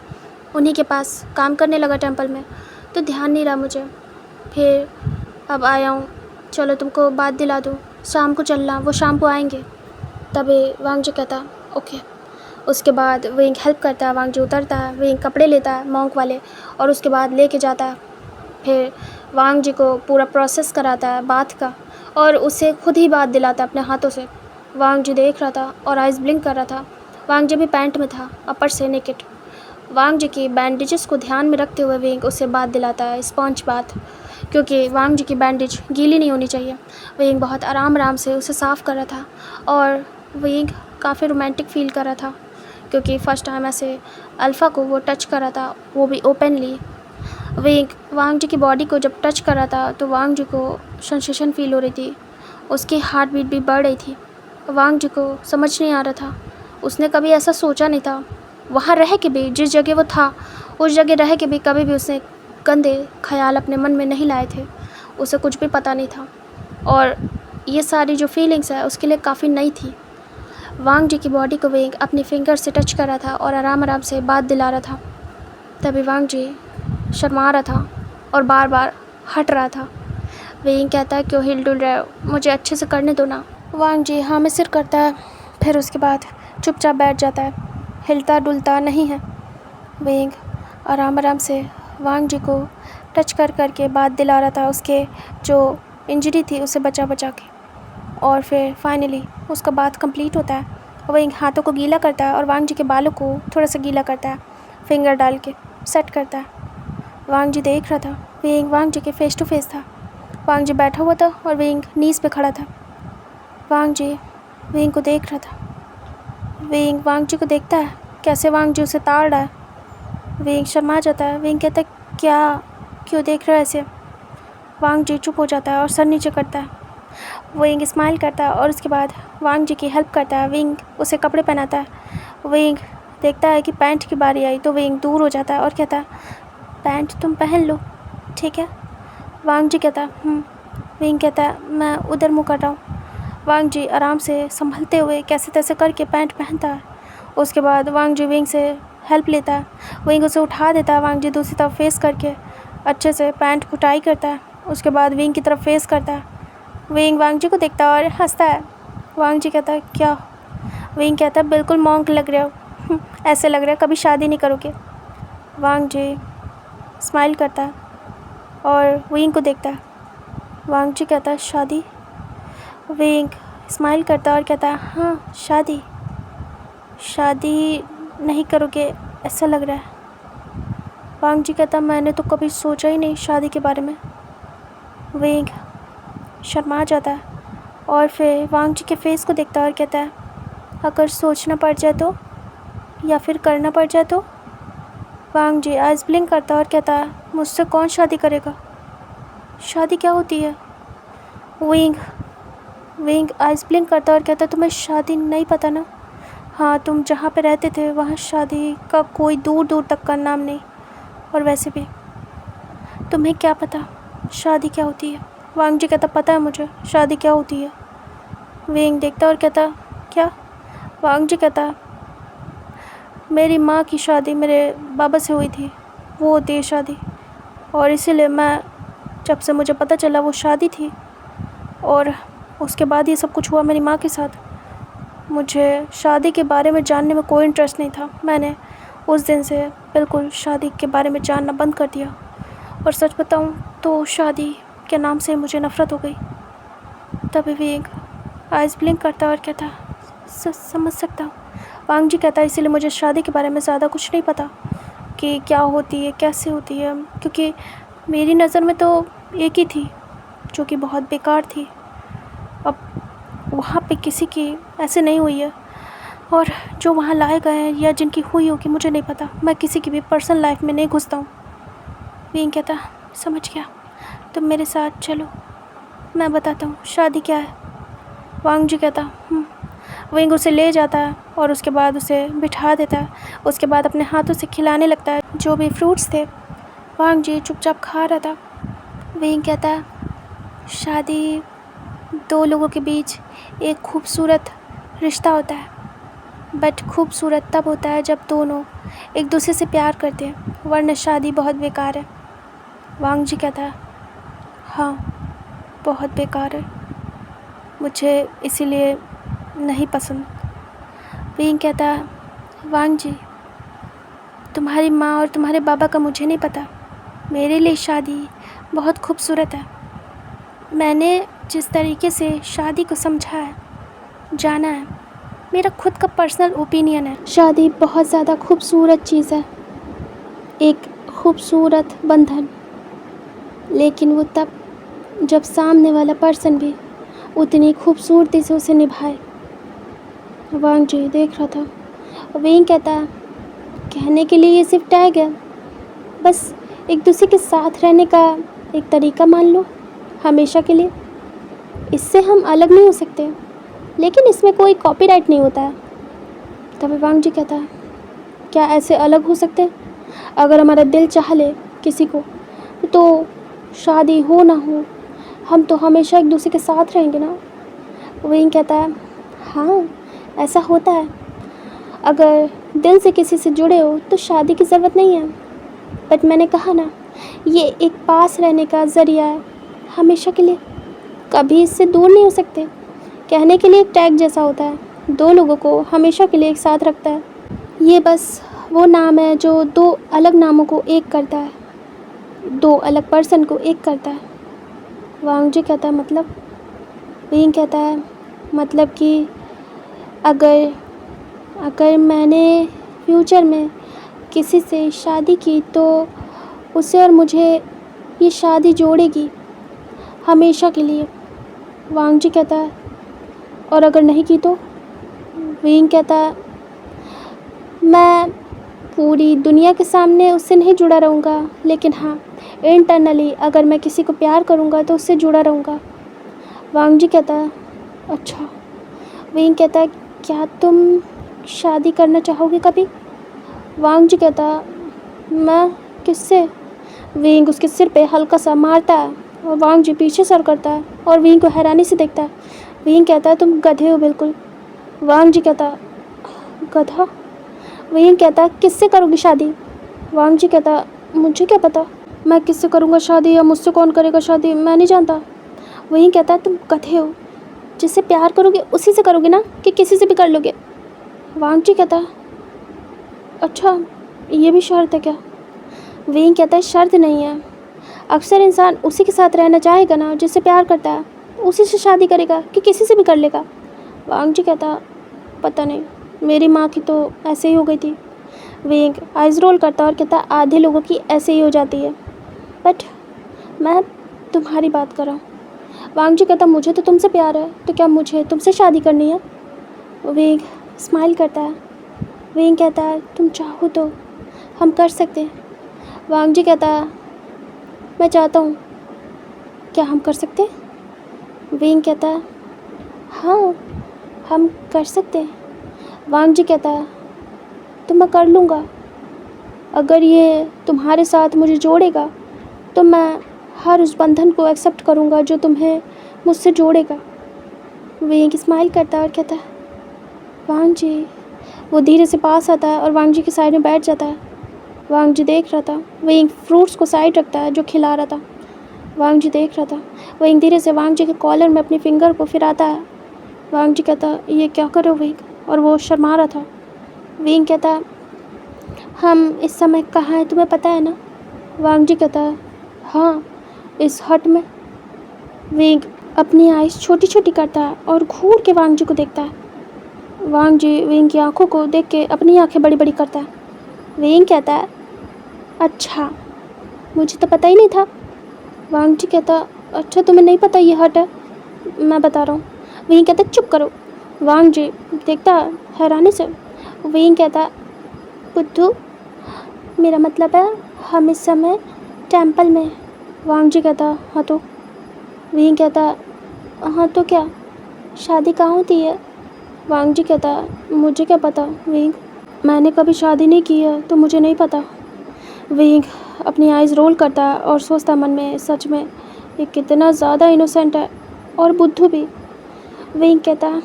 उन्हीं के पास काम करने लगा टेंपल में, तो ध्यान नहीं रहा मुझे, फिर अब आया हूँ। चलो तुमको बात दिला दूँ, शाम को चलना, वो शाम को आएंगे। तभी वांग जी कहता ओके। उसके बाद विंग हेल्प करता है, वांग जी उतरता है, विंग कपड़े लेता है मॉन्क वाले और उसके बाद लेके जाता है। फिर वांग जी को पूरा प्रोसेस कराता है बाथ का और उसे खुद ही बात दिलाता है अपने हाथों से। वांग जी देख रहा था और आइज़ ब्लिंक कर रहा था। वांग जी भी पैंट में था, अपर से नेकेड। वांग जी की बैंडेजेस को ध्यान में रखते हुए विंग उसे बात दिलाता है स्पॉन्ज बाथ, क्योंकि वांग जी की बैंडेज गीली नहीं होनी चाहिए। विंग बहुत आराम से उसे साफ़ कर रहा था और विंग काफ़ी रोमांटिक फील कर रहा था, क्योंकि फ़र्स्ट टाइम ऐसे अल्फ़ा को वो टच कर रहा था, वो भी ओपनली। विंग वांग जी की बॉडी को जब टच कर रहा था तो वांग जी को सेंसेशन फील हो रही थी, उसकी हार्ट बीट भी बढ़ रही थी। वांग जी को समझ नहीं आ रहा था, उसने कभी ऐसा सोचा नहीं था, वहाँ रह के भी, जिस जगह वो था उस जगह रह के भी कभी भी उसने गंदे ख्याल अपने मन में नहीं लाए थे। उसे कुछ भी पता नहीं था और ये सारी जो फीलिंग्स है उसके लिए काफ़ी नई थी। वांग जी की बॉडी को विंग अपनी फिंगर से टच कर रहा था और आराम से बात दिला रहा था। तभी वांग जी शर्मा रहा था और बार बार हट रहा था। विंग कहता है क्यों हिल डुल रहे हो, मुझे अच्छे से करने दो ना। वांग जी हाँ में सिर करता है, फिर उसके बाद चुपचाप बैठ जाता है, हिलता डुलता नहीं है। विंग आराम से वांग जी को टच कर करके बात दिला रहा था, उसके जो इंजरी थी उसे बचा के। और फिर फाइनली उसका बात कंप्लीट होता है। विंग हाथों को गीला करता है और वांग जी के बालों को थोड़ा सा गीला करता है, फिंगर डाल के सेट करता है। वांग जी देख रहा था, विंग वांग जी के फेस टू फेस था। वांग जी बैठा हुआ था और विंग नीज़ पे खड़ा था। वांग जी विंग को देख रहा था। विंग वांग जी को देखता है कैसे वांग जी उसे ताड़ रहा है। विंग शर्मा जाता है। विंग कहता है क्या, क्यों देख रहा है ऐसे? वांग जी चुप हो जाता है और सर नीचे करता है। विंग स्माइल करता है और उसके बाद वांग जी की हेल्प करता है। विंग उसे कपड़े पहनाता है। विंग देखता है कि पैंट की बारी आई तो विंग दूर हो जाता है और कहता है पैंट तुम पहन लो, ठीक है? वांग जी कहता है विंग कहता है मैं उधर मुँह कर रहा हूँ। वांग जी आराम से संभलते हुए कैसे तैसे करके पैंट पहनता है। उसके बाद वांग जी विंग से हेल्प लेता है, विंग उसे उठा देता है। वांग जी दूसरी तरफ फेस करके अच्छे से पैंट को टाई करता है। उसके बाद विंग की तरफ फेस करता है। विंग वांग जी को देखता है और हंसता है। वांग जी कहता है क्या? विंग कहता है बिल्कुल मॉन्क लग रहे हो ऐसे लग रहा है कभी शादी नहीं करोगे। वांग जी स्माइल करता है और विंग को देखता है। वांग जी कहता है शादी? विंग स्माइल करता है और कहता है हाँ शादी। शादी नहीं करोगे ऐसा लग रहा है। वांग जी कहता मैंने तो कभी सोचा ही नहीं शादी के बारे में। विंग शर्मा जाता है और फिर वांग जी के फेस को देखता है और कहता है अगर सोचना पड़ जाए तो, या फिर करना पड़ जाए तो? वांग जी आइज़ ब्लिंक करता है और कहता है मुझसे कौन शादी करेगा? शादी क्या होती है? विंग विंग आइस ब्लिंक करता और कहता, तुम्हें शादी नहीं पता ना? हाँ, तुम जहाँ पे रहते थे वहाँ शादी का कोई दूर दूर तक का नाम नहीं। और वैसे भी तुम्हें क्या पता शादी क्या होती है? वांग जी कहता, पता है मुझे शादी क्या होती है। विंग देखता और कहता, क्या? वांग जी कहता, मेरी माँ की शादी मेरे बाबा से हुई थी, वो होती है शादी। और इसीलिए मैं, जब से मुझे पता चला वो शादी थी और उसके बाद ये सब कुछ हुआ मेरी माँ के साथ, मुझे शादी के बारे में जानने में कोई इंटरेस्ट नहीं था। मैंने उस दिन से बिल्कुल शादी के बारे में जानना बंद कर दिया। और सच बताऊं तो शादी के नाम से मुझे नफ़रत हो गई। तभी भी एक आइस ब्लिंक करता और कहता, समझ सकता हूँ। वांग जी कहता, इसीलिए मुझे शादी के बारे में ज़्यादा कुछ नहीं पता कि क्या होती है, कैसे होती है, क्योंकि मेरी नज़र में तो एक ही थी जो कि बहुत बेकार थी। अब वहाँ पे किसी की ऐसे नहीं हुई है, और जो वहाँ लाए गए हैं या जिनकी हुई होगी मुझे नहीं पता। मैं किसी की भी पर्सनल लाइफ में नहीं घुसता हूँ। विंग कहता, समझ गया, तुम मेरे साथ चलो, मैं बताता हूँ शादी क्या है। वांग जी कहता, विंग उसे ले जाता है और उसके बाद उसे बिठा देता है। उसके बाद अपने हाथों से खिलाने लगता है जो भी फ्रूट्स थे। वांग जी चुपचाप खा रहा था। विंग कहता है, शादी दो लोगों के बीच एक खूबसूरत रिश्ता होता है, बट खूबसूरत तब होता है जब दोनों एक दूसरे से प्यार करते हैं, वरना शादी बहुत बेकार है। वांग जी कहता है, हाँ बहुत बेकार है, मुझे इसीलिए नहीं पसंद। विंग कहता है, वांग जी, तुम्हारी माँ और तुम्हारे बाबा का मुझे नहीं पता, मेरे लिए शादी बहुत खूबसूरत है। मैंने जिस तरीके से शादी को समझा है, जाना है, मेरा खुद का पर्सनल ओपिनियन है, शादी बहुत ज़्यादा खूबसूरत चीज़ है, एक खूबसूरत बंधन, लेकिन वो तब जब सामने वाला पर्सन भी उतनी खूबसूरती से उसे निभाए। वांग जी देख रहा था। विंग कहता है, कहने के लिए ये सिर्फ टैग है, बस एक दूसरे के साथ रहने का एक तरीका मान लो, हमेशा के लिए। इससे हम अलग नहीं हो सकते, लेकिन इसमें कोई कॉपीराइट नहीं होता है। तभी वांग जी कहता है, क्या ऐसे अलग हो सकते हैं? अगर हमारा दिल चाह ले किसी को, तो शादी हो ना हो, हम तो हमेशा एक दूसरे के साथ रहेंगे ना। विंग कहता है, हाँ ऐसा होता है, अगर दिल से किसी से जुड़े हो तो शादी की ज़रूरत नहीं है। बट मैंने कहा ना, ये एक पास रहने का ज़रिया है, हमेशा के लिए, कभी इससे दूर नहीं हो सकते। कहने के लिए एक टैग जैसा होता है, दो लोगों को हमेशा के लिए एक साथ रखता है। ये बस वो नाम है जो दो अलग नामों को एक करता है, दो अलग पर्सन को एक करता है। वांग जी कहता है, मतलब? विंग कहता है, मतलब कि अगर अगर मैंने फ्यूचर में किसी से शादी की तो उसे और मुझे ये शादी जोड़ेगी हमेशा के लिए। वांग जी कहता है, और अगर नहीं की तो? विंग कहता है, मैं पूरी दुनिया के सामने उससे नहीं जुड़ा रहूँगा, लेकिन हाँ इंटरनली अगर मैं किसी को प्यार करूँगा तो उससे जुड़ा रहूँगा। वांग जी कहता है, अच्छा। विंग कहता है, क्या तुम शादी करना चाहोगे कभी? वांग जी कहता है, मैं किससे? विंग उसके सिर पे हल्का सा मारता है और वांग जी पीछे सर करता है और विंग को हैरानी से देखता है। विंग कहता है, तुम गधे हो बिल्कुल। वांग जी कहता है, गधा? विंग कहता है, किससे करोगी शादी? वांग जी कहता है, मुझे क्या पता मैं किससे करूँगा शादी या मुझसे कौन करेगा शादी, मैं नहीं जानता। विंग कहता है, तुम गधे हो, जिससे प्यार करोगे उसी से करोगे ना, कि किसी से भी कर लोगे? वांग जी कहता है, अच्छा ये भी शर्त है क्या? विंग कहता है, शर्त नहीं है, अक्सर इंसान उसी के साथ रहना चाहेगा ना जिससे प्यार करता है, उसी से शादी करेगा कि किसी से भी कर लेगा। वांग जी कहता, पता नहीं, मेरी माँ की तो ऐसे ही हो गई थी। विंग आइज रोल करता और कहता, आधे लोगों की ऐसे ही हो जाती है, बट मैं तुम्हारी बात कर रहा हूँ। वांग जी कहता, मुझे तो तुमसे प्यार है, तो क्या मुझे तुमसे शादी करनी है? विंग स्माइल करता है। विंग कहता है, तुम चाहो तो हम कर सकते हैं। वांग जी कहता है, मैं चाहता हूँ, क्या हम कर सकते हैं? विंग कहता है हाँ हम कर सकते हैं। वांग जी कहता है तो मैं कर लूँगा, अगर ये तुम्हारे साथ मुझे जोड़ेगा तो मैं हर उस बंधन को एक्सेप्ट करूँगा जो तुम्हें मुझसे जोड़ेगा। विंग स्माइल करता है और कहता है वांग जी। वो धीरे से पास आता है और वांग जी के साइड में बैठ जाता है। वांग जी देख रहा था, विंग फ्रूट्स को साइड रखता है जो खिला रहा था। वांग जी देख रहा था, विंग धीरे से वांग जी के कॉलर में अपनी फिंगर को फिराता है। वांग जी कहता ये क्या करो विंग, और वो शर्मा रहा था। विंग कहता हम इस समय कहाँ हैं तुम्हें पता है ना। वांग जी कहता है हाँ इस हट में। विंग अपनी आइज़ छोटी छोटी करता है और घूर के वांग जी को देखता है। वांग जी विंग की आंखों को देख के अपनी आंखें बड़ी बड़ी करता है। विंग कहता है अच्छा मुझे तो पता ही नहीं था। वांग जी कहता अच्छा तुम्हें नहीं पता ये हट है, मैं बता रहा हूँ। विंग कहता चुप करो। वांग जी देखता हैरानी से। विंग कहता बुद्धू मेरा मतलब है हम इस समय टेंपल में। वांग जी कहता हाँ तो। विंग कहता हाँ तो क्या, शादी कहाँ होती है। वांग जी कहता मुझे क्या पता विंग, मैंने कभी शादी नहीं की है तो मुझे नहीं पता। विंग अपनी आइज़ रोल करता है और सोचता मन में सच में ये कितना ज़्यादा इनोसेंट है और बुद्धू भी। विंग कहता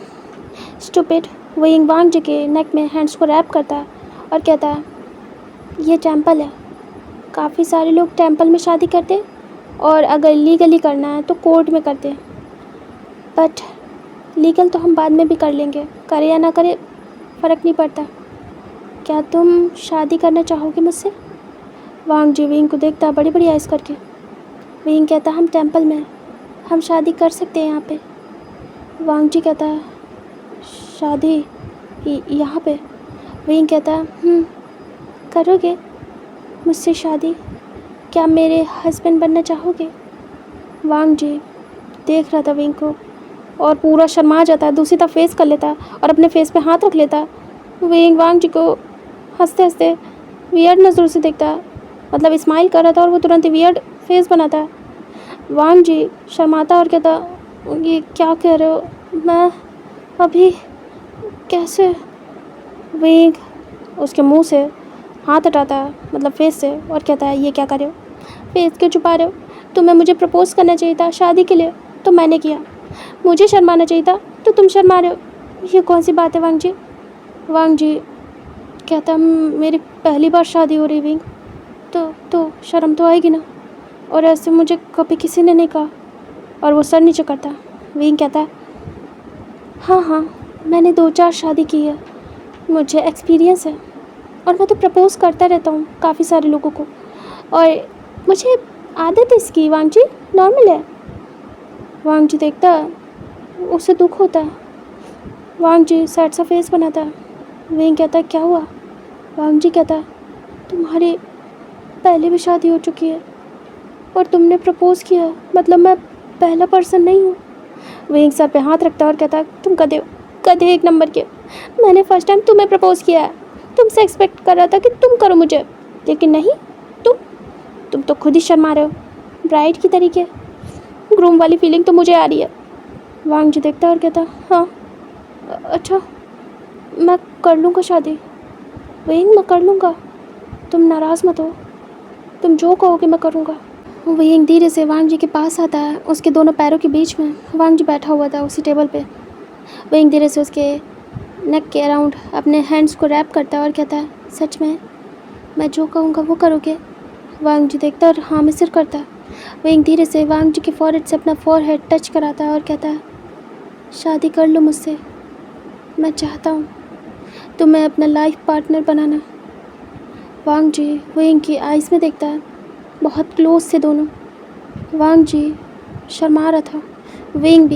स्टूपिड। विंग वांग जी के नेक में हैंड्स को रैप करता है और कहता है ये टेंपल है, काफ़ी सारे लोग टेंपल में शादी करते और अगर लीगली करना है तो कोर्ट में करते हैं, बट लीगल तो हम बाद में भी कर लेंगे, करे या ना करे फ़र्क नहीं पड़ता। क्या तुम शादी करना चाहोगे मुझसे। वांग जी विंग को देखता बड़ी बड़ी आइज़ करके। विंग कहता हम टेंपल में, हम शादी कर सकते हैं यहाँ पे। वांग जी कहता है शादी यहाँ पे। विंग कहता करोगे मुझसे शादी, क्या मेरे हस्बैंड बनना चाहोगे। वांग जी देख रहा था विंग को और पूरा शर्मा जाता है, दूसरी तरफ फेस कर लेता है और अपने फेस पे हाथ रख लेता है। विंग वांग जी को हंसते हंसते वियर्ड नज़रों से देखता है, मतलब स्माइल कर रहा था और वो तुरंत वियर्ड फेस बनाता है। वांग जी शर्माता और कहता ये क्या कह रहे हो, मैं अभी कैसे। विंग उसके मुंह से हाथ हटाता है, मतलब फेस से, और कहता है ये क्या कर रहे हो, फेस क्यों छुपा रहे हो। तुम्हें मुझे प्रपोज़ करना चाहिए था शादी के लिए तो मैंने किया, मुझे शर्माना चाहिए था तो तुम शर्मा रहे हो, ये कौन सी बात है वांग जी। वांग जी कहता मेरी पहली बार शादी हो रही विंग, तो शर्म तो आएगी ना, और ऐसे मुझे कभी किसी ने नहीं कहा, और वो सर नीचे करता। विंग कहता है हाँ मैंने 2-4 शादी की है, मुझे एक्सपीरियंस है और मैं तो प्रपोज़ करता रहता हूँ काफ़ी सारे लोगों को और मुझे आदत है इसकी। वांग जी नॉर्मल है। वांग जी देखता है उसे दुख होता है। वांग जी सैड सा फेस बनाता है। विंग कहता है क्या हुआ। वांग जी कहता है तुम्हारी पहले भी शादी हो चुकी है और तुमने प्रपोज़ किया, मतलब मैं पहला पर्सन नहीं हूँ। विंग सर पे हाथ रखता है और कहता है तुम गधे हो, गधे एक नंबर के, मैंने फर्स्ट टाइम तुम्हें प्रपोज़ किया है, तुमसे एक्सपेक्ट कर रहा था कि तुम करो मुझे, लेकिन नहीं, तुम तो खुद ही शर्मा रहे हो, ब्राइड की तरीके, ग्रूम वाली फीलिंग तो मुझे आ रही है। वांग जी देखता है और कहता हाँ अच्छा मैं कर लूँगा शादी। विंग मैं कर लूँगा, तुम नाराज़ मत हो, तुम जो कहोगे मैं करूँगा। विंग धीरे से वांग जी के पास आता है, उसके दोनों पैरों के बीच में वांग जी बैठा हुआ था उसी टेबल पे। विंग धीरे से उसके नेक के अराउंड अपने हैंड्स को रैप करता है और कहता है सच में मैं जो कहूँगा वो करोगे। वांग जी देखता है और हाँ में सिर करता है। विंग धीरे से वांग जी के फॉरहेड से अपना फॉरहेड टच कराता है और कहता है शादी कर लो मुझसे, मैं चाहता हूँ तुम्हें अपना लाइफ पार्टनर बनाना। वांग जी विंग की आइज़ में देखता है, बहुत क्लोज से दोनों। वांग जी शर्मा रहा था, विंग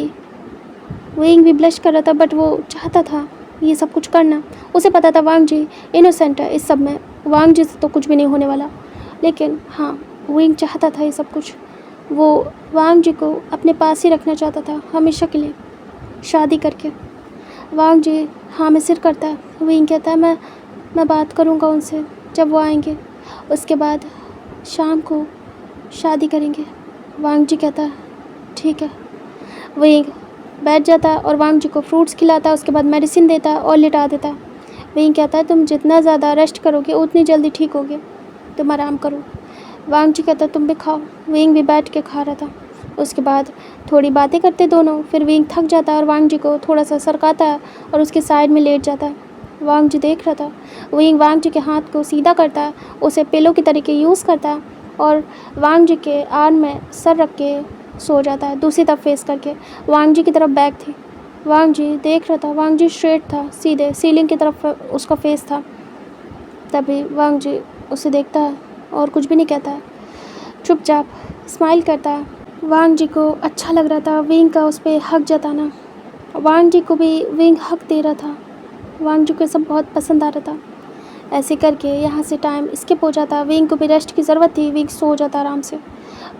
भी ब्लश कर रहा था, बट वो चाहता था ये सब कुछ करना। उसे पता था वांग जी इनोसेंट है इस सब में, वांग जी से तो कुछ भी नहीं होने वाला, लेकिन हाँ विंग चाहता था ये सब कुछ। वो वांग जी को अपने पास ही रखना चाहता था हमेशा के लिए, शादी करके। वांग जी हाँ में सिर करता है। विंग कहता है मैं बात करूँगा उनसे जब वो आएंगे, उसके बाद शाम को शादी करेंगे। वांग जी कहता है ठीक है। विंग बैठ जाता और वांग जी को फ्रूट्स खिलाता, उसके बाद मेडिसिन देता और लिटा देता। विंग कहता है तुम जितना ज़्यादा रेस्ट करोगे उतनी जल्दी ठीक होगे, तुम आराम करो। वांग जी कहता तुम भी खाओ। विंग भी बैठ के खा रहा था। उसके बाद थोड़ी बातें करते दोनों, फिर विंग थक जाता और वांग जी को थोड़ा सा सरकाता है और उसके साइड में लेट जाता है। वांग जी देख रहा था। विंग वांग जी के हाथ को सीधा करता है, उसे पिलो की तरीके यूज़ करता है और वांग जी के आर्म में सर रख के सो जाता है, दूसरी तरफ फेस करके। वांग जी की तरफ बैक थी। वांग जी देख रहा था। वांग जी स्ट्रेट था, सीधे सीलिंग की तरफ उसका फेस था। तभी वांग जी उसे देखता है और कुछ भी नहीं कहता है, चुपचाप स्माइल करता है। वांग जी को अच्छा लग रहा था विंग का उस पर हक जताना। वांग जी को भी विंग हक दे रहा था। वांग जी को सब बहुत पसंद आ रहा था। ऐसे करके यहाँ से टाइम स्किप हो जाता। विंग को भी रेस्ट की ज़रूरत थी, विंग सो जाता आराम से।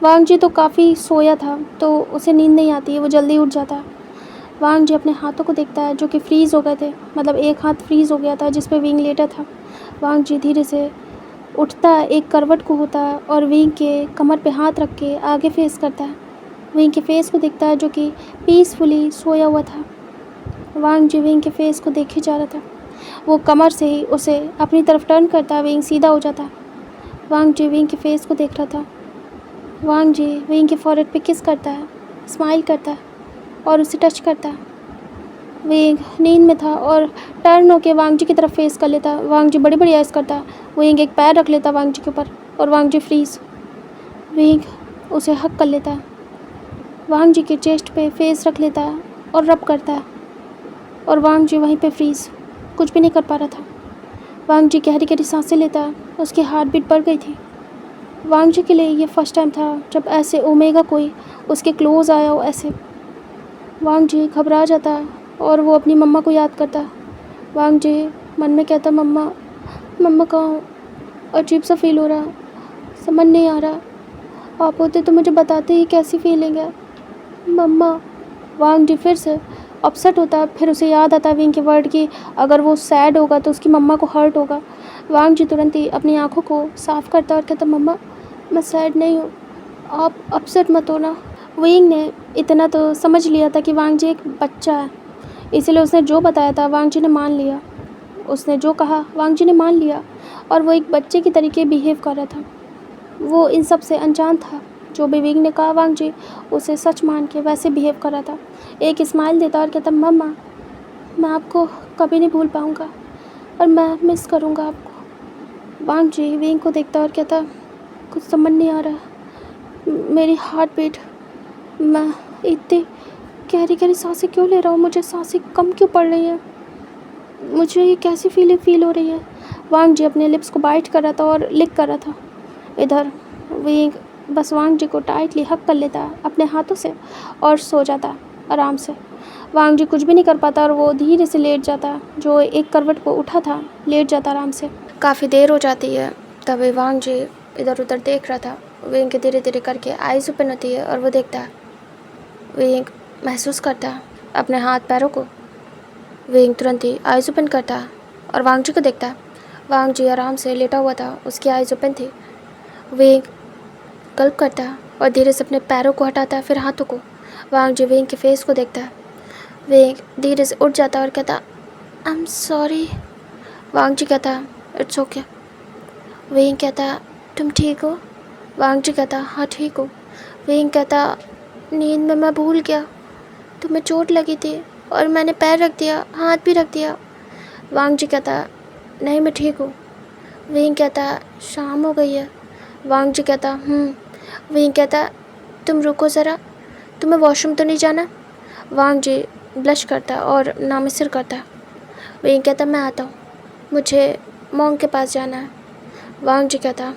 वांग जी तो काफ़ी सोया था तो उसे नींद नहीं आती है, वो जल्दी उठ जाता। वांग जी अपने हाथों को देखता है जो कि फ्रीज़ हो गए थे, मतलब एक हाथ फ्रीज़ हो गया था जिस पे विंग लेटा था। वांग जी धीरे से उठता है, एक करवट को होता है और विंग के कमर पे हाथ रख के आगे फेस करता है। विंग के फेस को देखता है जो कि पीसफुली सोया हुआ था। वांग जी विंग के फेस को देखे जा रहा था। वो कमर से ही उसे अपनी तरफ टर्न करता, विंग सीधा हो जाता। वांग जी विंग के फेस को देख रहा था। वांग जी विंग के फॉरहेड पे किस करता है, स्माइल करता है और उसे टच करता है। विंग नींद में था और टर्न होके वांग जी की तरफ फेस कर लेता। वांग जी बड़ी बड़ी आइज़ करता। विंग एक पैर रख लेता वांग जी के ऊपर और वांग जी फ्रीज। विंग उसे हक कर लेता है, वांग जी के चेस्ट पे फेस रख लेता है और रब करता है और वांग जी वहीं पे फ्रीज, कुछ भी नहीं कर पा रहा था। वांग जी गहरी गहरी सांसें लेता है, उसकी हार्ट बीट बढ़ गई थी। वांग जी के लिए ये फर्स्ट टाइम था जब ऐसे ओमेगा कोई उसके क्लोज़ आया हो ऐसे। वांग जी घबरा जाता है और वो अपनी मम्मा को याद करता। वांग जी मन में कहता मम्मा, मम्मा कहाँ हो, अजीब सा फील हो रहा, समझ नहीं आ रहा, आप होते तो मुझे बताते ही कैसी फीलिंग है मम्मा। वांग जी फिर से अपसेट होता है, फिर उसे याद आता है विंग के वर्ड कि अगर वो सैड होगा तो उसकी मम्मा को हर्ट होगा। वांग जी तुरंत ही अपनी आंखों को साफ करता और कहता मम्मा मैं सैड नहीं हूँ, आप अपसेट मत होना। विंग ने इतना तो समझ लिया था कि वांग जी एक बच्चा है, इसलिए उसने जो बताया था वांग जी ने मान लिया। उसने जो कहा वांग जी ने मान लिया और वो एक बच्चे की तरीके बिहेव कर रहा था। वो इन सब से अनजान था। जो भी विंग ने कहा वांग जी उसे सच मान के वैसे बिहेव कर रहा था। एक स्माइल देता और कहता मम्मा मैं आपको कभी नहीं भूल पाऊँगा और मैं मिस करूँगा आपको। वांग जी विंग को देखता और कहता कुछ समझ नहीं आ रहा, मेरी हार्ट बीट, मैं इतनी गहरी गहरी सांसें क्यों ले रहा हूँ, मुझे सांसें कम क्यों पड़ रही हैं, मुझे ये कैसी फीलिंग फील हो रही है। वांग जी अपने लिप्स को बाइट कर रहा था और लिक कर रहा था। इधर विंग बस वांग जी को टाइटली हक कर लेता अपने हाथों से और सो जाता आराम से। वांग जी कुछ भी नहीं कर पाता और वो धीरे से लेट जाता, जो एक करवट को उठा था लेट जाता आराम से। काफ़ी देर हो जाती है, तभी वांग जी इधर उधर देख रहा था। विंग के धीरे धीरे करके आइज़ ओपन होती है और वो देखता है। विंग महसूस करता है अपने हाथ पैरों को। विंग तुरंत ही आइज़ ओपन करता है और वांग जी को देखता है। वांग जी आराम से लेटा हुआ था, उसकी आइज़ ओपन थी। विंग गल्प करता है और धीरे से अपने पैरों को हटाता है, फिर हाथों को। वांग जी विंग के फेस को देखता है। विंग धीरे से उठ जाता है और कहता आई एम सॉरी। वांग जी कहता इट्स ओके। विंग कहता तुम ठीक हो? वांग जी कहता हाँ ठीक हो। विंग कहता नींद में मैं भूल गया, तुम्हें चोट लगी थी और मैंने पैर रख दिया, हाथ भी रख दिया। वांग जी कहता नहीं मैं ठीक हूँ। विंग कहता शाम हो गई है। वांग जी कहता विंग कहता तुम रुको ज़रा, तुम्हें वॉशरूम तो नहीं जाना? वांग जी ब्लश करता और नामंजूर करता। विंग कहता मैं आता हूँ, मुझे मॉन्ग के पास जाना है। वांग जी कहता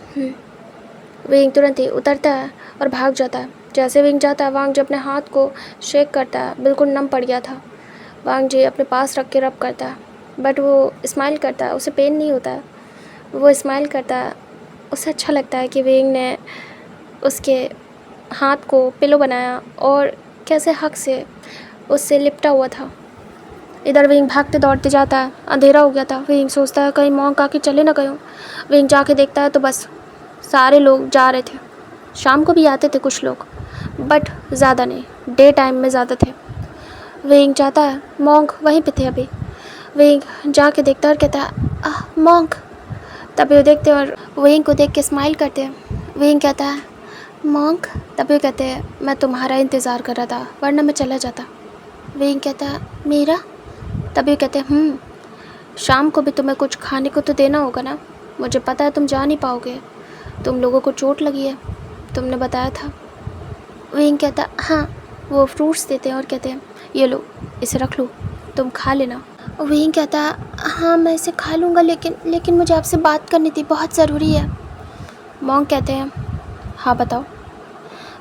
विंग तुरंत ही उतरता है और भाग जाता है। जैसे विंग जाता है वांग जी अपने हाथ को शेक करता है, बिल्कुल नम पड़ गया था। वांग जी अपने पास रख के रब करता है, बट वो स्माइल करता है, उसे पेन नहीं होता है। वो स्माइल करता है, उसे अच्छा लगता है कि विंग ने उसके हाथ को पिलो बनाया और कैसे हक से उससे लिपटा हुआ था। इधर विंग भागते दौड़ते जाता है, अंधेरा हो गया था। विंग सोचता है कहीं मॉन्ग आके चले ना गए। विंग जाके देखता है तो बस सारे लोग जा रहे थे। शाम को भी आते थे कुछ लोग, बट ज़्यादा नहीं। डे टाइम में ज़्यादा थे। विंग जाता है, मॉन्क वहीं पे थे अभी। विंग जाके देखता है और कहता है मॉन्क। तभी वो देखते हैं और विंग को देख के स्माइल करते हैं। विंग कहता है मॉन्क। तभी वो कहते हैं मैं तुम्हारा इंतज़ार कर रहा था वरना मैं चला जाता। विंग कहता है मेरा? तभी वो कहते हैं शाम को भी तुम्हें कुछ खाने को तो देना होगा ना, मुझे पता है तुम जा नहीं पाओगे, तुम लोगों को चोट लगी है, तुमने बताया था। विंग कहता हाँ। वो फ्रूट्स देते हैं और कहते हैं ये लो, इसे रख लो, तुम खा लेना। विंग कहता हाँ मैं इसे खा लूँगा, लेकिन मुझे आपसे बात करनी थी, बहुत ज़रूरी है। मॉन्क कहते हैं हाँ बताओ।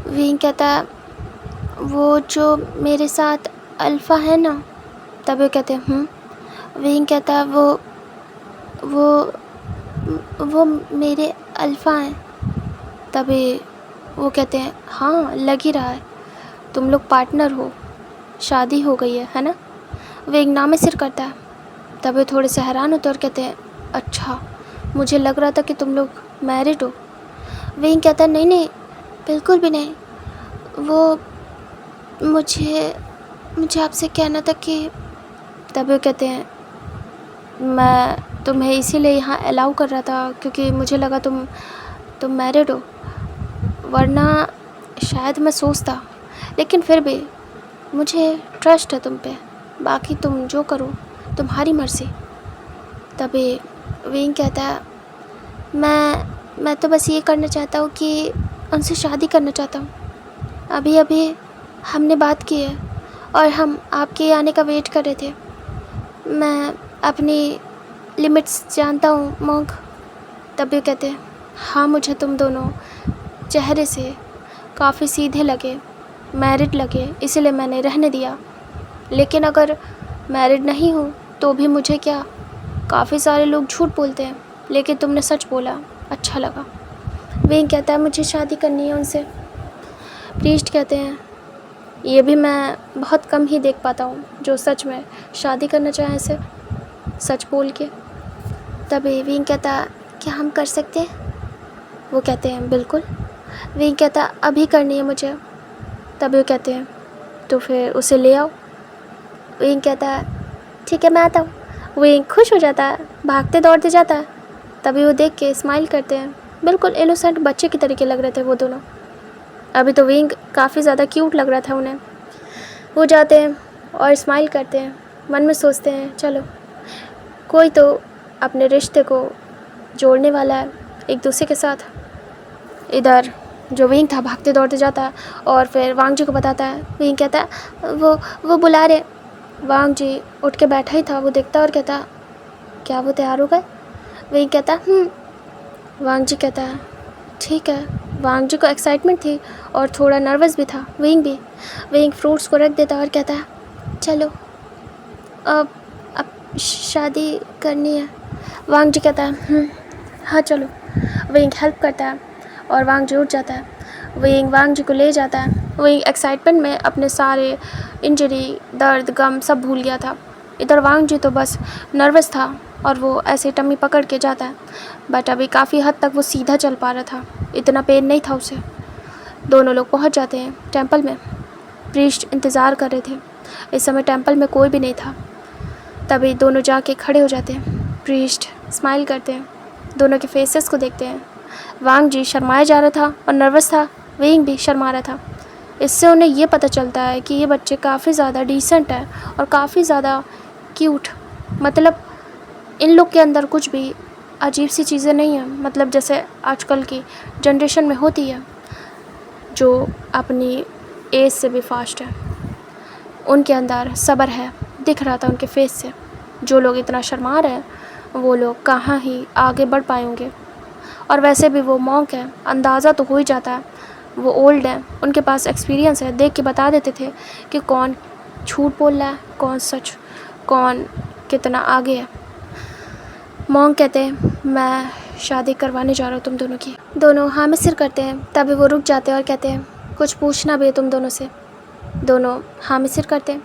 विंग कहता है वो जो मेरे साथ अल्फ़ा है ना। तभी वो कहते हैं विंग कहता है वो मेरे अल्फ़ा हैं। तभी वो कहते हैं हाँ लग ही रहा है, तुम लोग पार्टनर हो, शादी हो गई है ना। विंग नामे सिर करता है। तभी थोड़े से हैरान होते और कहते हैं अच्छा, मुझे लग रहा था कि तुम लोग मैरिड हो। विंग कहता है नहीं बिल्कुल भी नहीं, वो मुझे आपसे कहना था कि। तभी वो कहते हैं मैं तुम्हें इसीलिए यहाँ अलाउ कर रहा था क्योंकि मुझे लगा तुम मैरिड हो, वरना शायद मैं सोचता, लेकिन फिर भी मुझे ट्रस्ट है तुम पे, बाकी तुम जो करो तुम्हारी मर्ज़ी। तभी विंग कहता है मैं तो बस ये करना चाहता हूँ कि उनसे शादी करना चाहता हूँ। अभी हमने बात की है और हम आपके आने का वेट कर रहे थे। मैं अपनी लिमिट्स जानता हूँ मॉन्क। तभी कहते हैं हाँ मुझे तुम दोनों चेहरे से काफ़ी सीधे लगे, मैरिड लगे, इसीलिए मैंने रहने दिया, लेकिन अगर मैरिड नहीं हूँ तो भी मुझे क्या, काफ़ी सारे लोग झूठ बोलते हैं, लेकिन तुमने सच बोला, अच्छा लगा। विंग कहता है मुझे शादी करनी है उनसे। प्रीस्ट कहते हैं ये भी मैं बहुत कम ही देख पाता हूँ जो सच में शादी करना चाहें इसे सच बोल के। तभी विंग कहता क्या हम कर सकते हैं? वो कहते हैं बिल्कुल। विंग कहता अभी करनी है मुझे। तभी वो कहते हैं तो फिर उसे ले आओ। विंग कहता है ठीक है मैं आता हूँ। विंग खुश हो जाता है, भागते दौड़ते जाता है। तभी वो देख के स्माइल करते हैं, बिल्कुल इनोसेंट बच्चे की तरीके लग रहे थे वो दोनों। अभी तो विंग काफ़ी ज़्यादा क्यूट लग रहा था उन्हें। वो जाते हैं और स्माइल करते हैं, मन में सोचते हैं चलो कोई तो अपने रिश्ते को जोड़ने वाला है एक दूसरे के साथ। इधर जो विंग था भागते दौड़ते जाता है और फिर वांग जी को बताता है। विंग कहता है वो बुला रहे। वांग जी उठ के बैठा ही था, वो देखता और कहता क्या वो तैयार हो गए? विंग कहता वांग जी कहता है ठीक है। वांग जी को एक्साइटमेंट थी और थोड़ा नर्वस भी था विंग भी। विंग फ्रूट्स को रख देता और कहता है चलो अब शादी करनी है। वांग जी कहता है हाँ चलो। विंग हेल्प करता है और वांग जी उठ जाता है। विंग वांग जी को ले जाता है। विंग एक्साइटमेंट में अपने सारे इंजरी, दर्द, गम सब भूल गया था। इधर वांग जी तो बस नर्वस था और वो ऐसे टम्मी पकड़ के जाता है, बट अभी काफ़ी हद तक वो सीधा चल पा रहा था, इतना पेन नहीं था उसे। दोनों लोग पहुंच जाते हैं टेंपल में। प्रीस्ट इंतज़ार कर रहे थे, इस समय टेंपल में कोई भी नहीं था। तभी दोनों जाके खड़े हो जाते हैं। प्रीस्ट स्माइल करते हैं, दोनों के फेसेस को देखते हैं। वांग जी शर्माया जा रहा था और नर्वस था, विंग भी शर्मा रहा था। इससे उन्हें ये पता चलता है कि ये बच्चे काफ़ी ज़्यादा डिसेंट है और काफ़ी ज़्यादा क्यूट, मतलब इन लोग के अंदर कुछ भी अजीब सी चीज़ें नहीं हैं, मतलब जैसे आजकल की जनरेशन में होती है जो अपनी एज से भी फास्ट है। उनके अंदर सब्र है, दिख रहा था उनके फेस से। जो लोग इतना शर्मा रहे हैं वो लोग कहाँ ही आगे बढ़ पाएंगे। और वैसे भी वो मॉन्क है, अंदाज़ा तो हो ही जाता है, वो ओल्ड है, उनके पास एक्सपीरियंस है, देख के बता देते थे कि कौन झूठ बोल रहा है, कौन सच, कौन कितना आगे है। मॉन्क कहते हैं मैं शादी करवाने जा रहा हूँ तुम दोनों की। दोनों हाँ में सिर करते हैं। तभी वो रुक जाते हैं और कहते हैं कुछ पूछना भी है तुम दोनों से। दोनों हाँ में सिर करते हैं।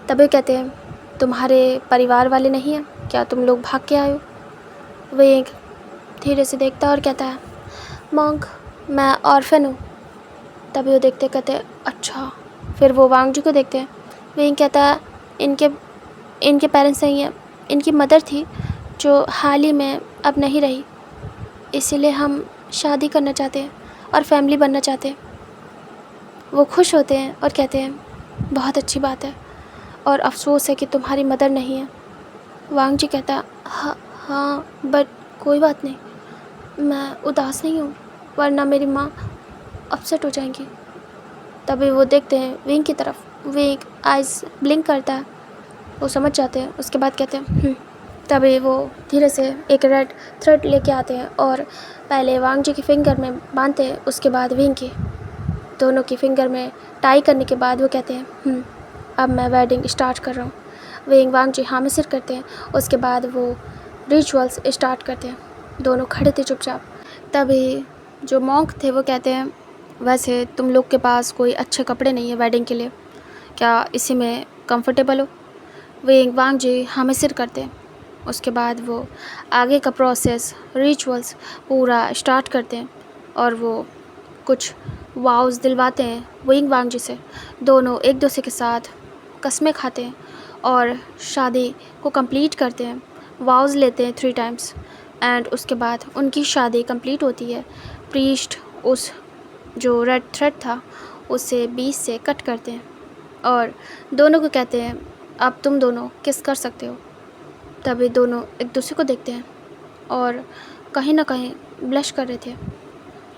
तभी कहते हैं तुम्हारे परिवार वाले नहीं हैं क्या, तुम लोग भाग के आए हो? वो एक धीरे से देखता और कहता है मॉन्क मैं ऑर्फन हूँ। तभी वो देखते कहते अच्छा फिर वो वांग जी को देखते हैं। वेंग कहता है इनके इनके पेरेंट्स नहीं हैं, इनकी मदर थी जो हाल ही में अब नहीं रही, इसीलिए हम शादी करना चाहते हैं और फैमिली बनना चाहते हैं। वो खुश होते हैं और कहते हैं बहुत अच्छी बात है और अफसोस है कि तुम्हारी मदर नहीं है। वांग जी कहता है हाँ हाँ बट कोई बात नहीं, मैं उदास नहीं हूँ, वरना मेरी माँ अपसेट हो जाएंगी। तभी वो देखते हैं विंग की तरफ, विंग आइज़ ब्लिंक करता है, वो समझ जाते हैं। उसके बाद कहते हैं तभी वो धीरे से एक रेड थ्रेड लेके आते हैं और पहले वांग जी की फिंगर में बांधते हैं, उसके बाद विंग की, दोनों की फिंगर में टाई करने के बाद वो कहते हैं अब मैं वेडिंग स्टार्ट कर रहा हूँ। विंग वांग जी हाँ में सिर करते हैं। उसके बाद वो रिचुअल्स स्टार्ट करते हैं। दोनों खड़े थे चुपचाप। तभी जो मॉन्क थे वो कहते हैं वैसे तुम लोग के पास कोई अच्छे कपड़े नहीं है वेडिंग के लिए, क्या इसी में कंफर्टेबल हो? विंग वांग जी हाँ में सिर करते हैं। उसके बाद वो आगे का प्रोसेस रिचुअल्स पूरा स्टार्ट करते हैं और वो कुछ वाउस दिलवाते हैं विंग वांग जी से। दोनों एक दूसरे के साथ कस्में खाते हैं और शादी को कंप्लीट करते हैं। वाउस लेते हैं 3 टाइम्स एंड उसके बाद उनकी शादी कंप्लीट होती है। प्रीस्ट उस जो रेड थ्रेड था उसे बीच से कट करते हैं और दोनों को कहते हैं अब तुम दोनों किस कर सकते हो। तभी दोनों एक दूसरे को देखते हैं और कहीं ना कहीं ब्लश कर रहे थे।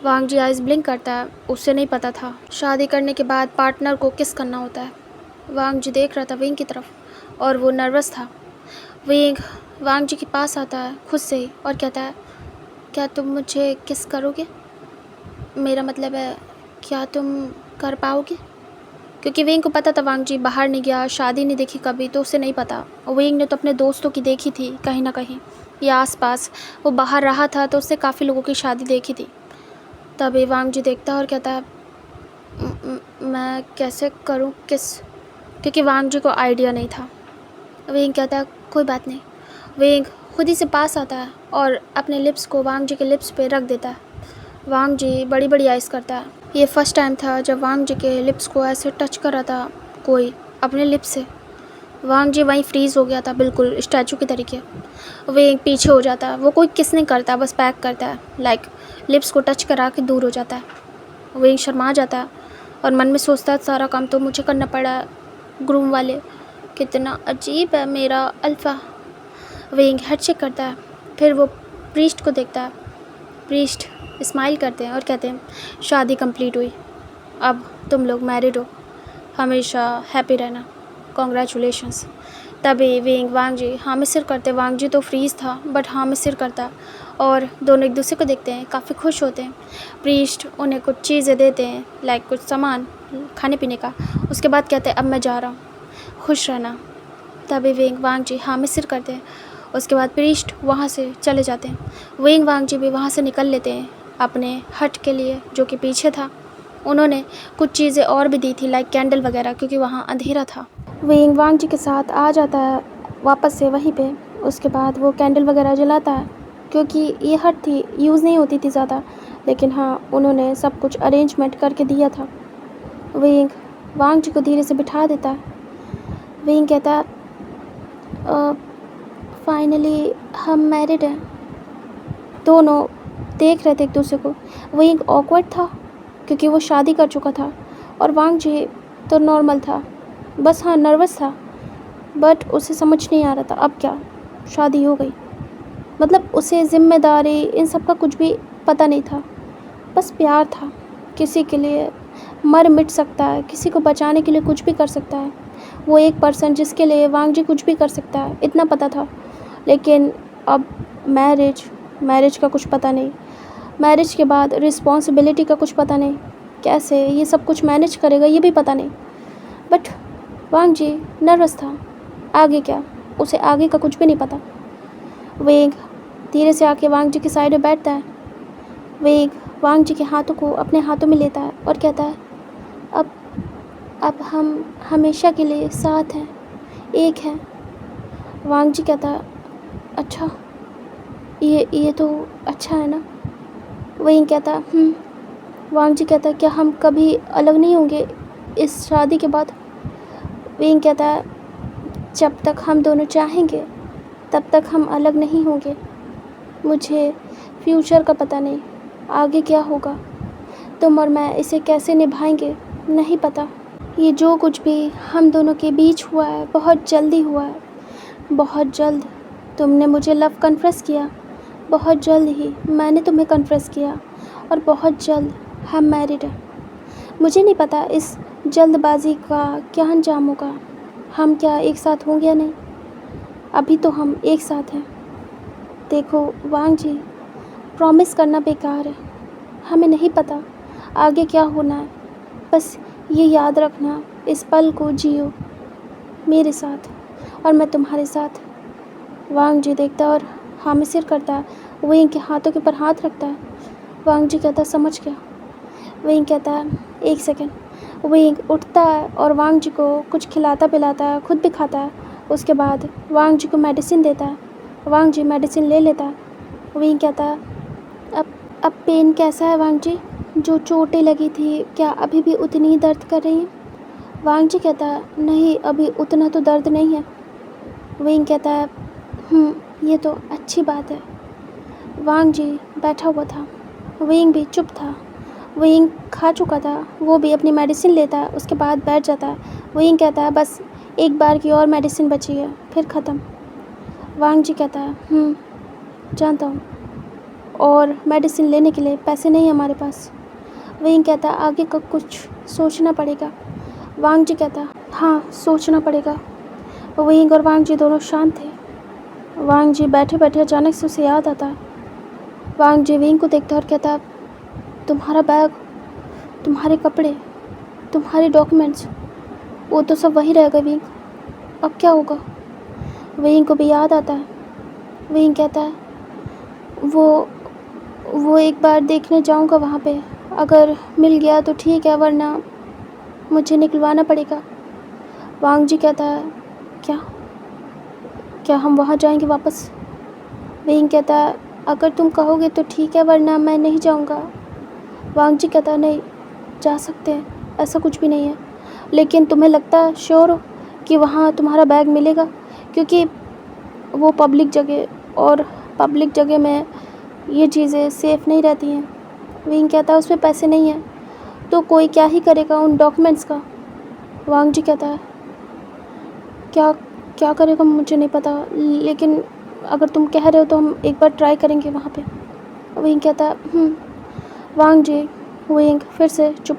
वांग जी आइज़ ब्लिंक करता है, उसे नहीं पता था शादी करने के बाद पार्टनर को किस करना होता है। वांग जी देख रहा था विंग की तरफ और वो नर्वस था। विंग वांग जी के पास आता है खुद से ही और कहता है क्या तुम मुझे किस करोगे? मेरा मतलब है क्या तुम कर पाओगे? क्योंकि विंग को पता था वांग जी बाहर नहीं गया, शादी नहीं देखी कभी, तो उसे नहीं पता। विंग ने तो अपने दोस्तों की देखी थी कहीं ना कहीं या आसपास, वो बाहर रहा था तो उसने काफ़ी लोगों की शादी देखी थी। तभी वांग जी देखता है और कहता है मैं कैसे करूं किस, क्योंकि वांग जी को आइडिया नहीं था। विंग कहता है कोई बात नहीं। विंग खुद ही से पास आता है और अपने लिप्स को वांग जी के लिप्स पे रख देता है। वांग जी बड़ी बड़ी आइज़ करता है। ये फर्स्ट टाइम था जब वांग जी के लिप्स को ऐसे टच कर रहा था कोई अपने लिप्स से। वांग जी वहीं फ्रीज़ हो गया था बिल्कुल स्टैचू की तरीके। विंग पीछे हो जाता है, वो कोई किस नहीं करता, बस पैक करता है, लाइक लिप्स को टच करा के दूर हो जाता है। विंग शर्मा जाता है और मन में सोचता है सारा काम तो मुझे करना पड़ा, ग्रूम वाले, कितना अजीब है मेरा अल्फ़ा। विंग हेडशेक करता है, फिर वो प्रीस्ट को देखता है। प्रीस्ट स्माइल करते हैं और कहते हैं शादी कंप्लीट हुई, अब तुम लोग मैरिड हो, हमेशा हैप्पी रहना, कॉन्ग्रेचुलेशंस। तभी विंग वांग जी हाँ में सिर करते। वांग जी तो फ्रीज़ था बट हाँ में सिर करता और दोनों एक दूसरे को देखते हैं, काफ़ी खुश होते हैं। प्रीस्ट उन्हें कुछ चीज़ें देते हैं, लाइक कुछ सामान खाने पीने का। उसके बाद कहते हैं अब मैं जा रहा हूँ, खुश रहना। तभी विंग वांग जी हाँ में सिर करते हैं। उसके बाद प्रीस्ट वहाँ से चले जाते हैं। विंग वांग जी भी वहाँ से निकल लेते हैं अपने हट के लिए जो कि पीछे था। उन्होंने कुछ चीज़ें और भी दी थी लाइक कैंडल वगैरह, क्योंकि वहाँ अंधेरा था। विंग वांग जी के साथ आ जाता है वापस से वहीं पे। उसके बाद वो कैंडल वगैरह जलाता है, क्योंकि ये हट थी, यूज़ नहीं होती थी ज़्यादा, लेकिन हाँ उन्होंने सब कुछ अरेंजमेंट करके दिया था। विंग वांग जी को धीरे से बिठा देता है। विंग कहता है फाइनली हम मैरिड हैं। दोनों देख रहे थे एक दूसरे को। विंग ऑकवर्ड था क्योंकि वो शादी कर चुका था और वांग जी तो नॉर्मल था, बस हाँ नर्वस था, बट उसे समझ नहीं आ रहा था अब क्या, शादी हो गई, मतलब उसे ज़िम्मेदारी इन सब का कुछ भी पता नहीं था, बस प्यार था। किसी के लिए मर मिट सकता है, किसी को बचाने के लिए कुछ भी कर सकता है, वो एक पर्सन जिसके लिए वांग जी कुछ भी कर सकता है, इतना पता था। लेकिन अब मैरिज का कुछ पता नहीं, मैरिज के बाद रिस्पॉन्सिबिलिटी का कुछ पता नहीं, कैसे ये सब कुछ मैनेज करेगा ये भी पता नहीं। बट वांग जी नर्वस था, आगे क्या, उसे आगे का कुछ भी नहीं पता। विंग धीरे से आके वांग जी की साइड में बैठता है। विंग वांग जी के हाथों को अपने हाथों में लेता है और कहता है अब हम हमेशा के लिए साथ हैं, एक हैं। वांग जी कहता है अच्छा, ये तो अच्छा है ना। विंग कहता वांग जी कहता क्या हम कभी अलग नहीं होंगे इस शादी के बाद। विंग कहता है जब तक हम दोनों चाहेंगे तब तक हम अलग नहीं होंगे। मुझे फ्यूचर का पता नहीं, आगे क्या होगा, तुम और मैं इसे कैसे निभाएंगे नहीं पता। ये जो कुछ भी हम दोनों के बीच हुआ है बहुत जल्दी हुआ है, बहुत जल्द। तुमने मुझे लव कन्फेस किया, बहुत जल्द ही मैंने तुम्हें कन्फेस किया, और बहुत जल्द हम मैरिड हैं। मुझे नहीं पता इस जल्दबाजी का क्या अंजाम होगा, हम क्या एक साथ होंगे या नहीं। अभी तो हम एक साथ हैं। देखो वांग जी, प्रॉमिस करना बेकार है, हमें नहीं पता आगे क्या होना है। बस ये याद रखना, इस पल को जियो मेरे साथ और मैं तुम्हारे साथ। वांग जी देखता और हाँ में सिर करता है। वो इनके हाथों के ऊपर हाथ रखता है। वांग जी कहता समझ गया। विंग कहता है एक सेकेंड। विंग उठता है और वांग जी को कुछ खिलाता पिलाता है, खुद भी खाता है। उसके बाद वांग जी को मेडिसिन देता है। वांग जी मेडिसिन ले लेता है। विंग कहता है अब पेन कैसा है वांग जी? जो चोटें लगी थी क्या अभी भी उतनी ही दर्द कर रही हैं? वांग जी कहता है नहीं, अभी उतना तो दर्द नहीं है। विंग कहता है ये तो अच्छी बात है। वांग जी बैठा हुआ था, विंग भी चुप था। विंग खा चुका था, वो भी अपनी मेडिसिन लेता है, उसके बाद बैठ जाता है। विंग कहता है बस एक बार की और मेडिसिन बची है फिर ख़त्म। वांग जी कहता है जानता हूँ, और मेडिसिन लेने के लिए पैसे नहीं है हमारे पास। विंग कहता है आगे का कुछ सोचना पड़ेगा। वांग जी कहता हाँ सोचना पड़ेगा। विंग और वांग जी दोनों शांत थे। वांग जी बैठे बैठे अचानक से उसे याद आता है। वांग जी विंग को देखता और कहता तुम्हारा बैग, तुम्हारे कपड़े, तुम्हारे डॉक्यूमेंट्स, वो तो सब वहीं रह गए विंग, अब क्या होगा? विंग को भी याद आता है। विंग कहता है वो एक बार देखने जाऊंगा वहाँ पे, अगर मिल गया तो ठीक है, वरना मुझे निकलवाना पड़ेगा। वांग जी कहता है क्या हम वहाँ जाएंगे वापस? विंग कहता है अगर तुम कहोगे तो ठीक है, वरना मैं नहीं जाऊँगा। वांग जी कहता है नहीं, जा सकते हैं, ऐसा कुछ भी नहीं है। लेकिन तुम्हें लगता है श्योर हो कि वहाँ तुम्हारा बैग मिलेगा? क्योंकि वो पब्लिक जगह, और पब्लिक जगह में ये चीज़ें सेफ़ नहीं रहती हैं। विंग कहता है उसमें पैसे नहीं हैं, तो कोई क्या ही करेगा उन डॉक्यूमेंट्स का। वांग जी कहता है क्या करेगा मुझे नहीं पता, लेकिन अगर तुम कह रहे हो तो हम एक बार ट्राई करेंगे वहाँ पे। विंग कहता है वांग जी। विंग फिर से चुप।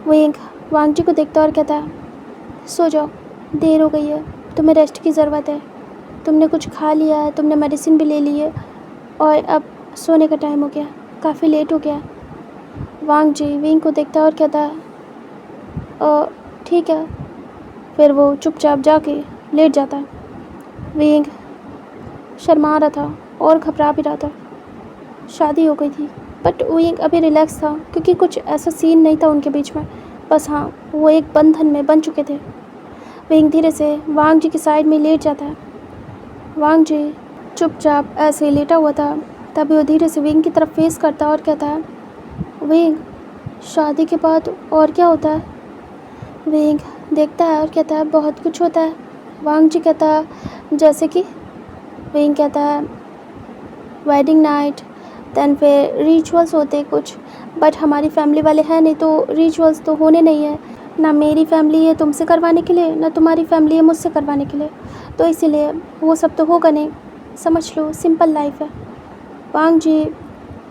विंग वांग जी को देखता और कहता है सो जाओ, देर हो गई है, तुम्हें रेस्ट की ज़रूरत है। तुमने कुछ खा लिया है, तुमने मेडिसिन भी ले ली है, और अब सोने का टाइम हो गया, काफ़ी लेट हो गया। वांग जी विंग को देखता और कहता है ठीक है। फिर वो चुपचाप जाके लेट जाता है। विंग शर्मा रहा था और घबरा भी रहा था। शादी हो गई थी, बट विंग अभी रिलैक्स था क्योंकि कुछ ऐसा सीन नहीं था उनके बीच में। बस हाँ, वो एक बंधन में बन चुके थे। विंग धीरे से वांग जी की साइड में लेट जाता है। वांग जी चुपचाप ऐसे ही लेटा हुआ था, तभी वो धीरे से विंग की तरफ फेस करता और कहता है विंग, शादी के बाद और क्या होता है? विंग देखता है और कहता है बहुत कुछ होता है। वांग जी कहता है जैसे कि? विंग कहता है वेडिंग नाइट, दैन फिर रिचुअल्स होते हैं कुछ, बट हमारी फैमिली वाले हैं नहीं, तो रिचुअल्स तो होने नहीं है। ना मेरी फैमिली है तुमसे करवाने के लिए, ना तुम्हारी फैमिली है मुझसे करवाने के लिए, तो इसीलिए वो सब तो होगा नहीं। समझ लो सिंपल लाइफ है। वांग जी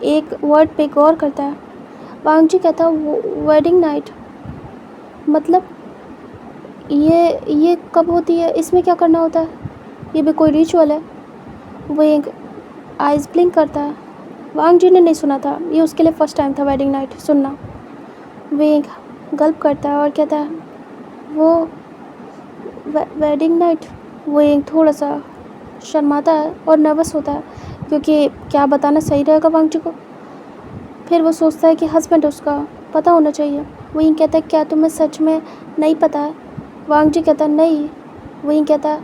एक वर्ड पे गौर करता है। वांग जी कहता है वेडिंग नाइट मतलब ये कब होती है? इसमें क्या करना होता है? ये भी कोई रिचुअल है? वो एक आइज़ ब्लिंक करता है। वांग जी ने नहीं सुना था, ये उसके लिए फ़र्स्ट टाइम था वेडिंग नाइट सुनना। विंग गल्प करता है और कहता है वो वेडिंग नाइट। विंग थोड़ा सा शर्माता है और नर्वस होता है क्योंकि क्या बताना सही रहेगा वांग जी को। फिर वो सोचता है कि हस्बैंड उसका पता होना चाहिए। विंग कहता है क्या तुम्हें सच में नहीं पता है? वांग जी कहता है नहीं। विंग कहता है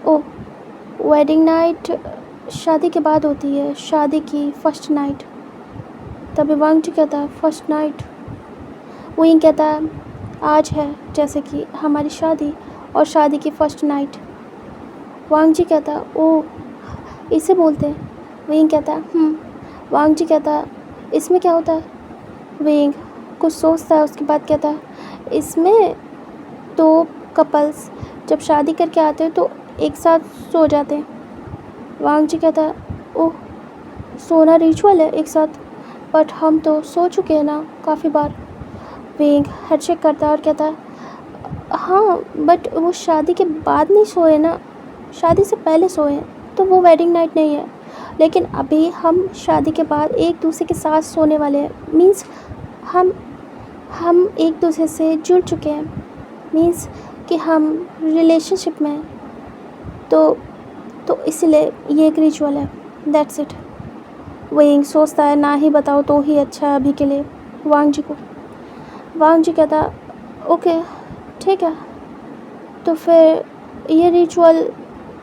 ओह, वेडिंग नाइट शादी के बाद होती है, शादी की फर्स्ट नाइट। तभी वांग जी कहता है फर्स्ट नाइट। विंग कहता है आज है जैसे कि हमारी शादी और शादी की फर्स्ट नाइट। वांग जी कहता ओह इसे बोलते हैं। विंग कहता वांग जी कहता इसमें क्या होता है। विंग कुछ सोचता है, उसके बाद कहता है इसमें दो कपल्स जब शादी करके आते हैं तो एक साथ सो जाते हैं। वांग जी कहता ओह सोना रिचुअल है एक साथ, बट हम तो सो चुके हैं ना काफ़ी बार। विंग हेडशेक करता है और कहता है हाँ बट वो शादी के बाद नहीं सोए ना, शादी से पहले सोए हैं, तो वो वेडिंग नाइट नहीं है। लेकिन अभी हम शादी के बाद एक दूसरे के साथ सोने वाले हैं, मीन्स हम एक दूसरे से जुड़ चुके हैं, मीन्स कि हम रिलेशनशिप में हैं। तो इसलिए ये एक रिचुअल है, दैट्स इट। विंग सोचता है ना ही बताओ तो ही अच्छा है अभी के लिए वांग जी को। वांग जी कहता ओके ठीक है, तो फिर ये रिचुअल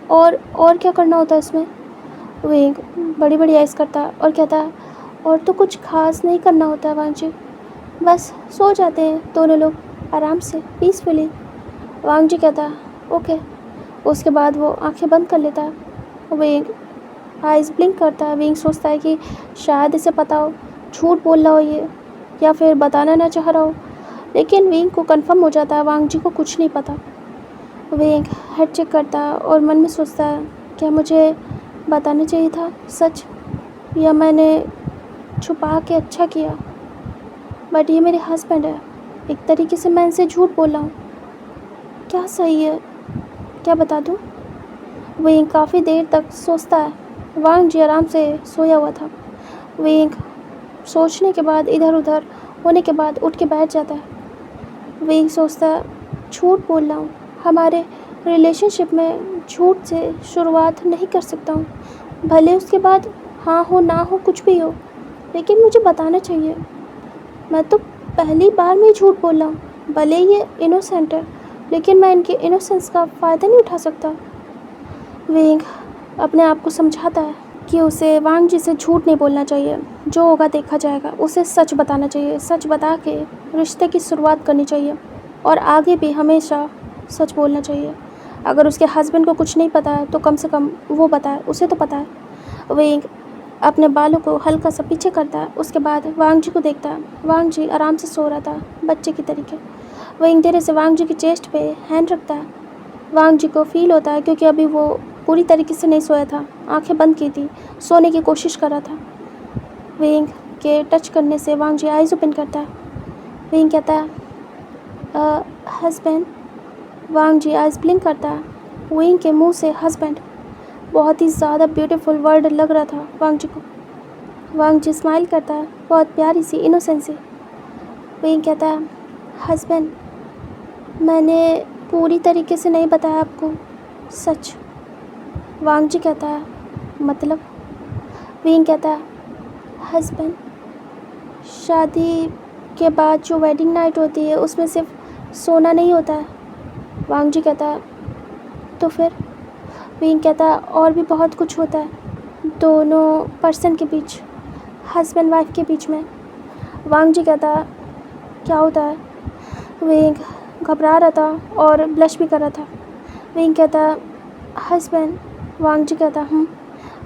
और क्या करना होता है इसमें। विंग बड़ी बड़ी आइज़ करता है और कहता है और तो कुछ खास नहीं करना होता है वांग जी, बस सो जाते हैं दोनों लोग आराम से पीसफुली। वांग जी कहता है ओके। उसके बाद वो आंखें बंद कर लेता है। विंग आइज़ ब्लिंक करता है। विंग सोचता है कि शायद इसे पता हो, झूठ बोल रहा हो ये, या फिर बताना ना चाह रहा हो, लेकिन विंग को कंफर्म हो जाता है वांग जी को कुछ नहीं पता। विंग हेड चेक करता है और मन में सोचता है क्या मुझे बताना चाहिए था सच, या मैंने छुपा के अच्छा किया। बट ये मेरे हस्बैंड है, एक तरीके से मैं इनसे झूठ बोल रहा हूँ, क्या सही है, क्या बता दूँ। विंग काफ़ी देर तक सोचता है। वांग जी आराम से सोया हुआ था। विंग सोचने के बाद इधर उधर होने के बाद उठ के बैठ जाता है। विंग सोचता है झूठ बोल रहा हूँ, हमारे रिलेशनशिप में झूठ से शुरुआत नहीं कर सकता हूँ, भले उसके बाद हाँ हो ना हो कुछ भी हो, लेकिन मुझे बताना चाहिए। मैं तो पहली बार में झूठ बोल रहा हूँ, भले ये इनोसेंट है, लेकिन मैं इनके इनोसेंस का फ़ायदा नहीं उठा सकता। विंग अपने आप को समझाता है कि उसे वांग जी से झूठ नहीं बोलना चाहिए, जो होगा देखा जाएगा, उसे सच बताना चाहिए, सच बता के रिश्ते की शुरुआत करनी चाहिए और आगे भी हमेशा सच बोलना चाहिए। अगर उसके हस्बैंड को कुछ नहीं पता है तो कम से कम वो बताए, उसे तो पता है। विंग अपने बालों को हल्का सा पीछे करता है, उसके बाद वांग जी को देखता है। वांग जी आराम से सो रहा था बच्चे की तरीके। विंग धीरे से वांग जी की चेस्ट पे हैंड रखता है। वांग जी को फील होता है क्योंकि अभी वो पूरी तरीके से नहीं सोया था, आंखें बंद की थी, सोने की कोशिश कर रहा था। विंग के टच करने से वांग जी आइज़ ओपन करता है। विंग कहता है हस्बैंड। वांग जी आइज़ ब्लिंक करता है। विंग के मुंह से हस्बैंड बहुत ही ज़्यादा ब्यूटीफुल वर्ड लग रहा था वांग जी को। वांग जी स्माइल करता है, बहुत प्यारी सी इनोसेंट सी। विंग कहता है हस्बैंड मैंने पूरी तरीके से नहीं बताया आपको सच। वांग जी कहता है मतलब। विंग कहता है हस्बैंड शादी के बाद जो वेडिंग नाइट होती है उसमें सिर्फ सोना नहीं होता है। वांग जी कहता है तो फिर। विंग कहता है और भी बहुत कुछ होता है दोनों पर्सन के बीच, हस्बैंड वाइफ के बीच में। वांग जी कहता है क्या होता है। विंग घबरा रहा था और ब्लश भी कर रहा था। विंग कहता है हस्बैंड। वांग जी कहता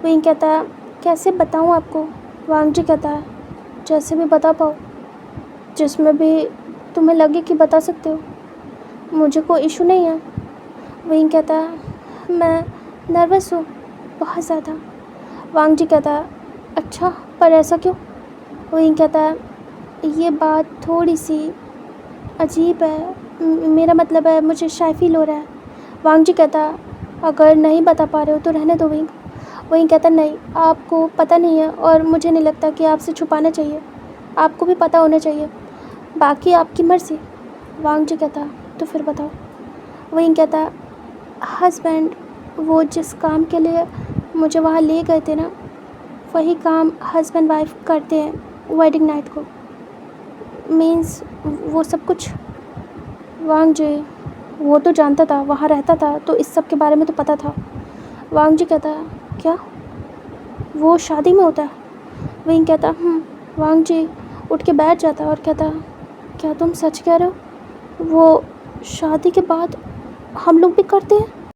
विंग कहता है कैसे बताऊँ आपको। वांग जी कहता है जैसे भी बता पाओ, जिसमें भी तुम्हें लगे कि बता सकते हो, मुझे कोई इशू नहीं है। विंग कहता है मैं नर्वस हूँ बहुत ज़्यादा। वांग जी कहता है अच्छा पर ऐसा क्यों। विंग कहता है ये बात थोड़ी सी अजीब है, मेरा मतलब है मुझे शाय फील हो रहा है। वांग जी कहता है अगर नहीं बता पा रहे हो तो रहने दो विंग। विंग कहता नहीं आपको पता नहीं है और मुझे नहीं लगता कि आपसे छुपाना चाहिए, आपको भी पता होना चाहिए, बाकी आपकी मर्ज़ी। वांग जी कहता तो फिर बताओ। विंग कहता हस्बैंड वो जिस काम के लिए मुझे वहाँ ले गए थे ना, वही काम हस्बैंड वाइफ करते हैं वेडिंग नाइट को, मीन्स वो सब कुछ। वांग जी वो तो जानता था, वहाँ रहता था तो इस सब के बारे में तो पता था। वांग जी कहता क्या वो शादी में होता है। विंग कहता वांग जी उठ के बैठ जाता और कहता क्या तुम सच कह रहे हो? वो शादी के बाद हम लोग भी करते हैं?